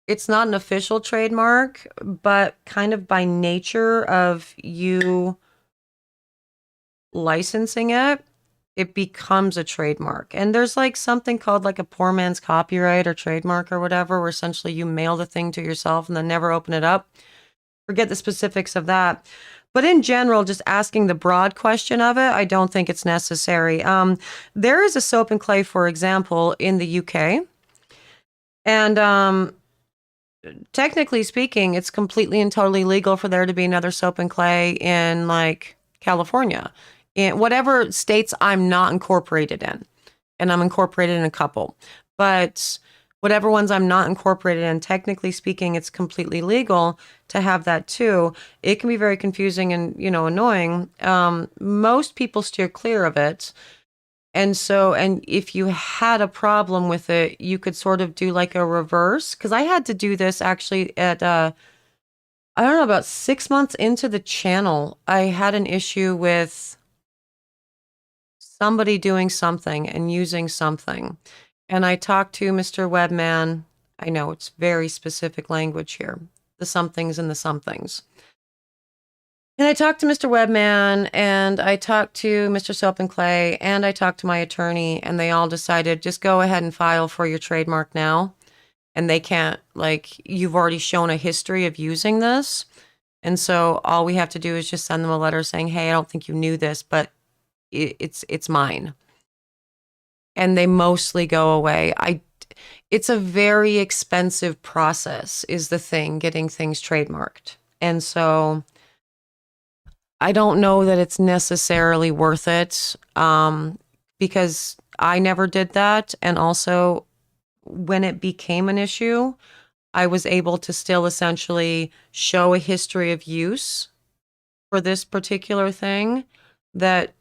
it's not an official trademark, but kind of by nature of you licensing it, it becomes a trademark. And there's like something called like a poor man's copyright or trademark or whatever, where essentially you mail the thing to yourself and then never open it up. Forget the specifics of that. But in general, just asking the broad question of it, I don't think it's necessary. There is a soap and clay, for example, in the UK. And technically speaking, it's completely and totally legal for there to be another soap and clay in like California, in whatever states I'm not incorporated in. And I'm incorporated in a couple. But whatever ones I'm not incorporated in, technically speaking, it's completely legal to have that too. It can be very confusing and, annoying. Most people steer clear of it. And so, and if you had a problem with it, you could sort of do like a reverse. Because I had to do this actually at, I don't know, about 6 months into the channel. I had an issue with somebody doing something and using something. And I talked to Mr. Webman. I know it's very specific language here. The somethings and the somethings. And I talked to Mr. Webman, and I talked to Mr. Soap and Clay, and I talked to my attorney, and they all decided, just go ahead and file for your trademark now. And they can't, like, you've already shown a history of using this. And so all we have to do is just send them a letter saying, hey, I don't think you knew this, but it's mine. And they mostly go away. It's a very expensive process is the thing, getting things trademarked. And so I don't know that it's necessarily worth it, because I never did that. And also, when it became an issue, I was able to still essentially show a history of use for this particular thing that,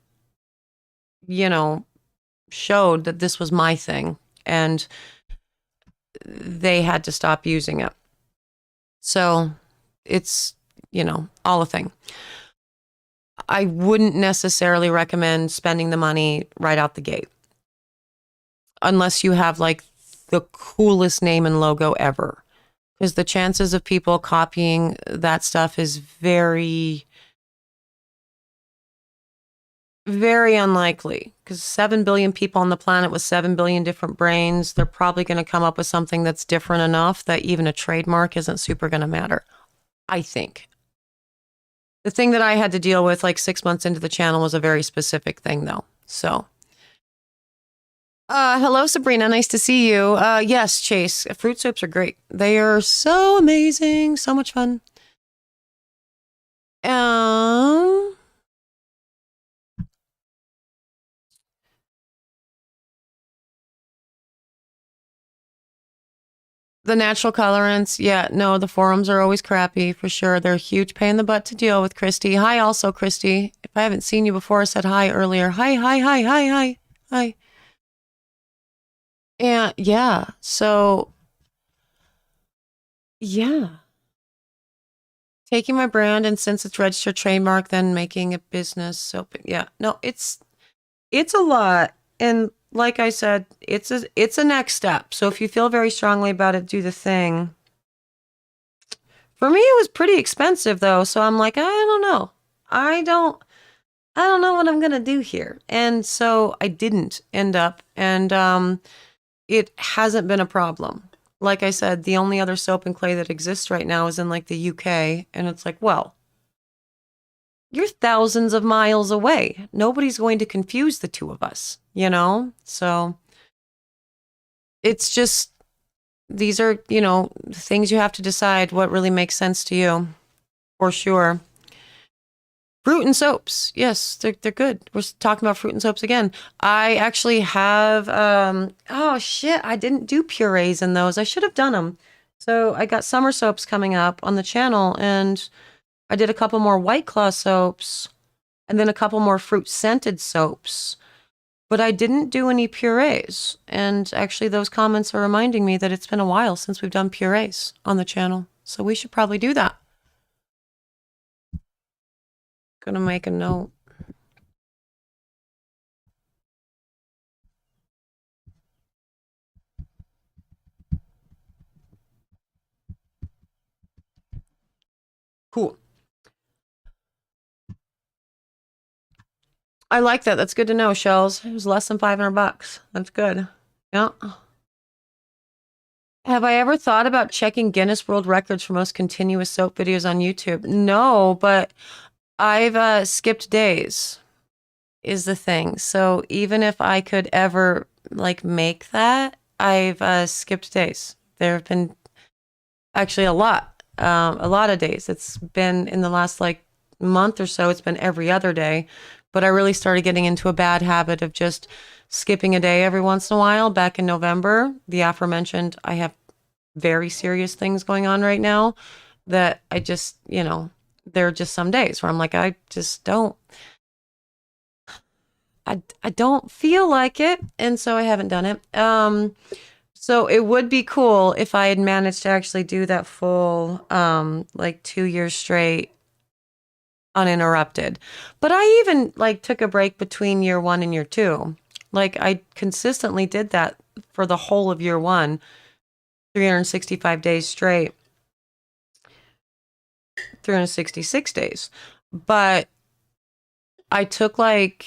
showed that this was my thing. And they had to stop using it. So it's, all a thing. I wouldn't necessarily recommend spending the money right out the gate, unless you have like the coolest name and logo ever, because the chances of people copying that stuff is very, very unlikely, because 7 billion people on the planet with 7 billion different brains, they're probably going to come up with something that's different enough that even a trademark isn't super going to matter, I think. The thing that I had to deal with like 6 months into the channel was a very specific thing, though. So, hello, Sabrina. Nice to see you. Yes, Chase. Fruit soaps are great. They are so amazing. So much fun. The natural colorants, yeah, no, the forums are always crappy for sure. They're a huge pain in the butt to deal with, Christy. Hi, also, Christy. If I haven't seen you before, I said hi earlier. Hi, hi, hi, hi, hi, hi. And yeah, so yeah, taking my brand, and since it's registered trademark, then making a business. So yeah, no, it's a lot. And like I said, it's a next step. So if you feel very strongly about it, do the thing. For me, it was pretty expensive though. So I'm like, I don't know. I don't know what I'm going to do here. And so I didn't end up, and it hasn't been a problem. Like I said, the only other soap and clay that exists right now is in like the UK, and it's like, well, You're thousands of miles away. Nobody's going to confuse the two of us, you know? So it's just, these are, things you have to decide what really makes sense to you, for sure. Fruit and soaps. Yes, they're good. We're talking about fruit and soaps again. I actually have, oh shit, I didn't do purees in those. I should have done them. So I got summer soaps coming up on the channel, and I did a couple more White Claw soaps and then a couple more fruit scented soaps. But I didn't do any purees. And actually, those comments are reminding me that it's been a while since we've done purees on the channel. So we should probably do that. Gonna make a note. Cool. I like that. That's good to know, Shells. It was less than $500. That's good. Yeah. Have I ever thought about checking Guinness World Records for most continuous soap videos on YouTube? No, but I've skipped days is the thing. So even if I could ever like make that, I've skipped days. There have been actually a lot of days. It's been in the last like month or so, it's been every other day. But I really started getting into a bad habit of just skipping a day every once in a while. Back in November, the aforementioned, I have very serious things going on right now that I just, there are just some days where I'm like, I just don't, I don't feel like it. And so I haven't done it. So it would be cool if I had managed to actually do that full, like 2 years straight uninterrupted. But I even like took a break between year 1 and year 2. Like I consistently did that for the whole of year 1, 365 days straight, 366 days. But I took like,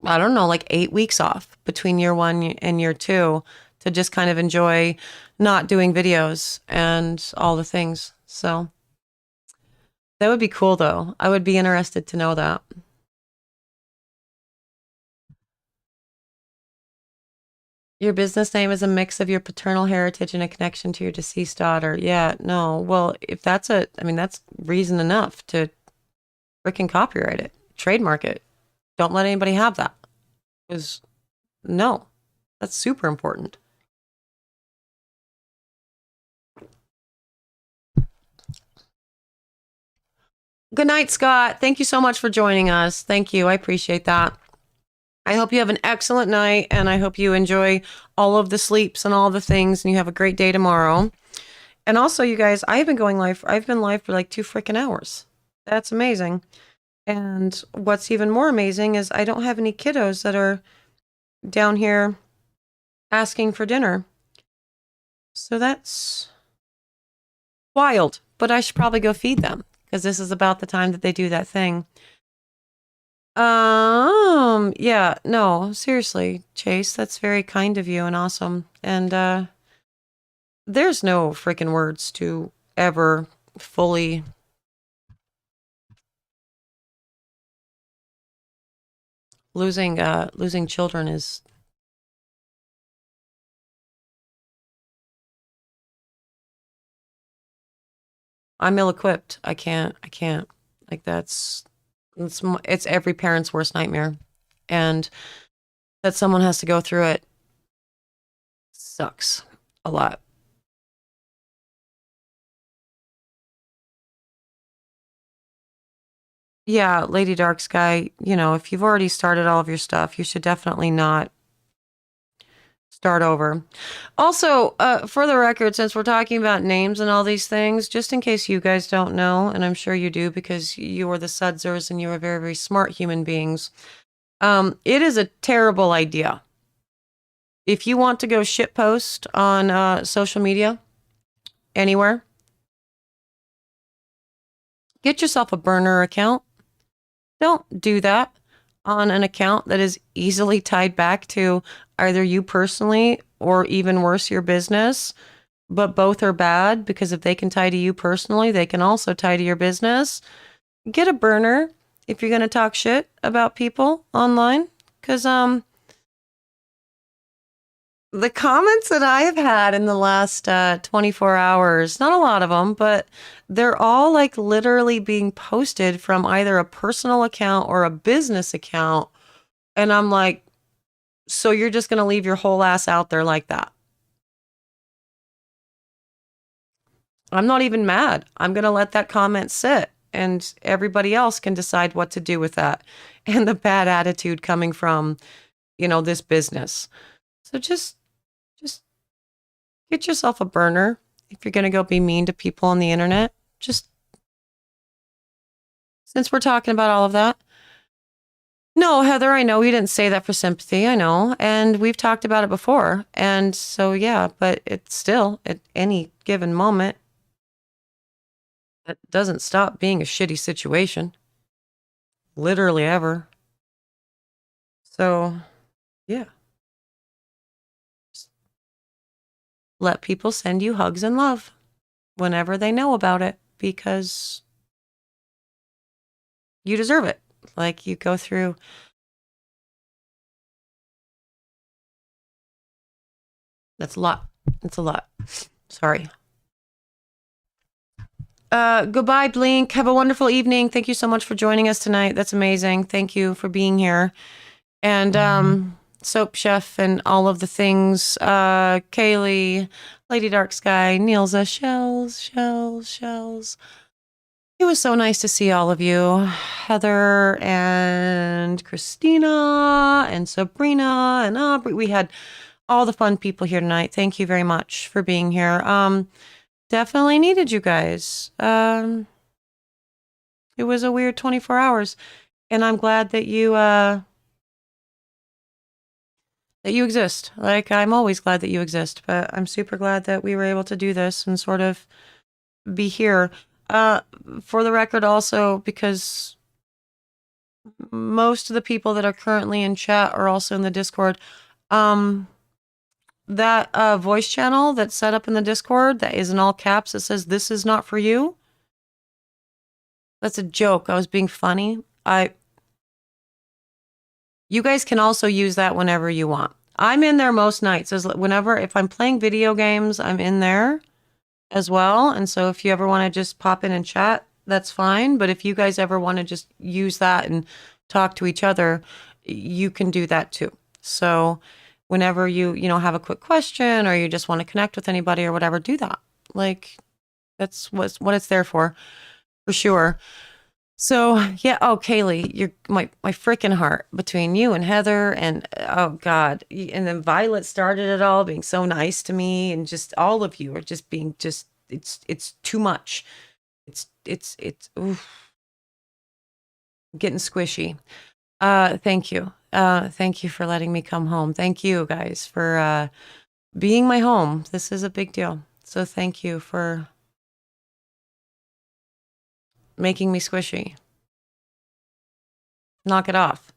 I don't know, like 8 weeks off between year 1 and year 2 to just kind of enjoy not doing videos and all the things. So that would be cool though. I would be interested to know that. Your business name is a mix of your paternal heritage and a connection to your deceased daughter. Yeah, no. Well, if that's that's reason enough to freaking copyright it, trademark it. Don't let anybody have that. Because no, that's super important. Good night, Scott. Thank you so much for joining us. Thank you. I appreciate that. I hope you have an excellent night, and I hope you enjoy all of the sleeps and all the things, and you have a great day tomorrow. And also, you guys, I've been live for like 2 freaking hours. That's amazing. And what's even more amazing is I don't have any kiddos that are down here asking for dinner. So that's wild, but I should probably go feed them because this is about the time that they do that thing. Yeah, no, seriously, Chase, that's very kind of you and awesome. And there's no freaking words to ever fully losing children is I'm ill-equipped. I can't like it's every parent's worst nightmare. And that someone has to go through it sucks a lot. Yeah, Lady Dark Sky, if you've already started all of your stuff, you should definitely not start over. Also, for the record, since we're talking about names and all these things, just in case you guys don't know, and I'm sure you do because you are the Sudzers and you are very, very smart human beings, it is a terrible idea. If you want to go shitpost on social media, anywhere, get yourself a burner account. Don't do that on an account that is easily tied back to either you personally or even worse, your business. But both are bad because if they can tie to you personally, they can also tie to your business. Get a burner if you're going to talk shit about people online. Because the comments that I have had in the last 24 hours, not a lot of them, but they're all like literally being posted from either a personal account or a business account. And I'm like, so you're just going to leave your whole ass out there like that? I'm not even mad. I'm going to let that comment sit and everybody else can decide what to do with that and the bad attitude coming from, this business. So just get yourself a burner if you're going to go be mean to people on the internet. Just since we're talking about all of that. No, Heather, I know we didn't say that for sympathy. I know. And we've talked about it before. And so, yeah, but it's still at any given moment, that doesn't stop being a shitty situation. Literally ever. So, yeah. Just let people send you hugs and love whenever they know about it because you deserve it. Like you go through. That's a lot. It's a lot. Sorry. Goodbye, Blink. Have a wonderful evening. Thank you so much for joining us tonight. That's amazing. Thank you for being here. And Soap Chef and all of the things. Kaylee, Lady Dark Sky, Nielza, Shells. It was so nice to see all of you. Heather and Christina and Sabrina and Aubrey. We had all the fun people here tonight. Thank you very much for being here. Definitely needed you guys. It was a weird 24 hours, and I'm glad that you exist. Like, I'm always glad that you exist, but I'm super glad that we were able to do this and sort of be here. For the record, also, because most of the people that are currently in chat are also in the Discord. That voice channel that's set up in the Discord that is in all caps that says, "This is not for you." That's a joke. I was being funny. You guys can also use that whenever you want. I'm in there most nights. If I'm playing video games, I'm in there as well. And so if you ever want to just pop in and chat, that's fine. But if you guys ever want to just use that and talk to each other, you can do that too. So whenever you have a quick question or you just want to connect with anybody or whatever, do that. Like, that's what it's there for sure. So yeah. Oh, Kaylee, you're my freaking heart between you and Heather and oh God. And then Violet started it all being so nice to me and just all of you are just being it's too much. It's oof, getting squishy. Thank you. Thank you for letting me come home. Thank you guys for being my home. This is a big deal. So thank you for making me squishy. Knock it off.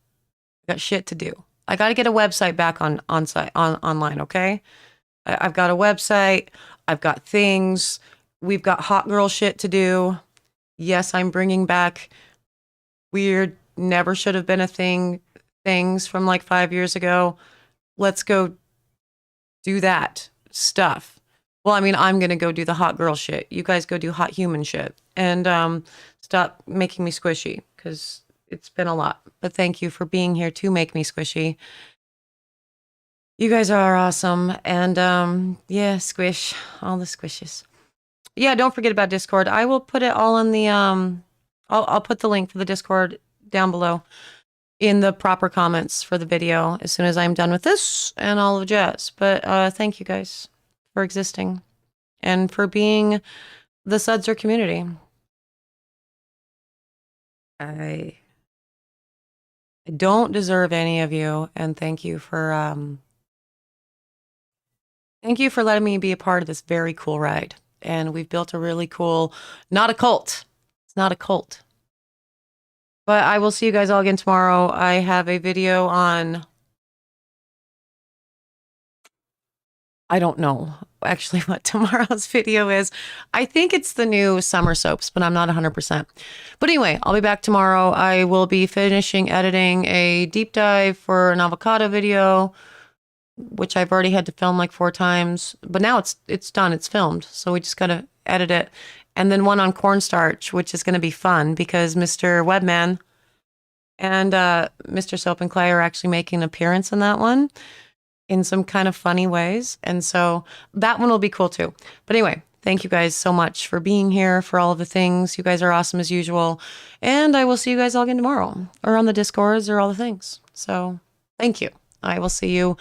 I got shit to do. I got to get a website back online, okay? I've got a website. I've got things. We've got hot girl shit to do. Yes, I'm bringing back weird, never should have been a things from like 5 years ago. Let's go do that stuff. Well, I mean, I'm going to go do the hot girl shit. You guys go do hot human shit. And stop making me squishy because it's been a lot. But thank you for being here to make me squishy. You guys are awesome. And yeah, squish. All the squishes. Yeah, don't forget about Discord. I will put it all in the I'll put the link for the Discord down below in the proper comments for the video as soon as I'm done with this and all of jazz. But thank you guys for existing and for being the Sudser community. I don't deserve any of you, and thank you for letting me be a part of this very cool ride. And we've built a really cool, not a cult. It's not a cult. But I will see you guys all again tomorrow. I have a video on, I don't know. actually what tomorrow's video is. I think it's the new summer soaps, but I'm not 100%. But anyway, I'll be back tomorrow. I will be finishing editing a deep dive for an avocado video, which I've already had to film like 4 times, but now it's done. It's filmed. So we just got to edit it. And then one on cornstarch, which is going to be fun because Mr. Webman and Mr. Soap and Clay are actually making an appearance in that one in some kind of funny ways. And so that one will be cool too. But anyway, thank you guys so much for being here, for all of the things. You guys are awesome as usual. And I will see you guys all again tomorrow or on the Discords or all the things. So thank you. I will see you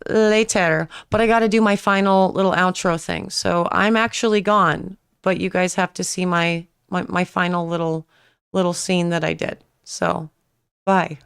later. But I got to do my final little outro thing. So I'm actually gone, but you guys have to see my final little scene that I did. So bye.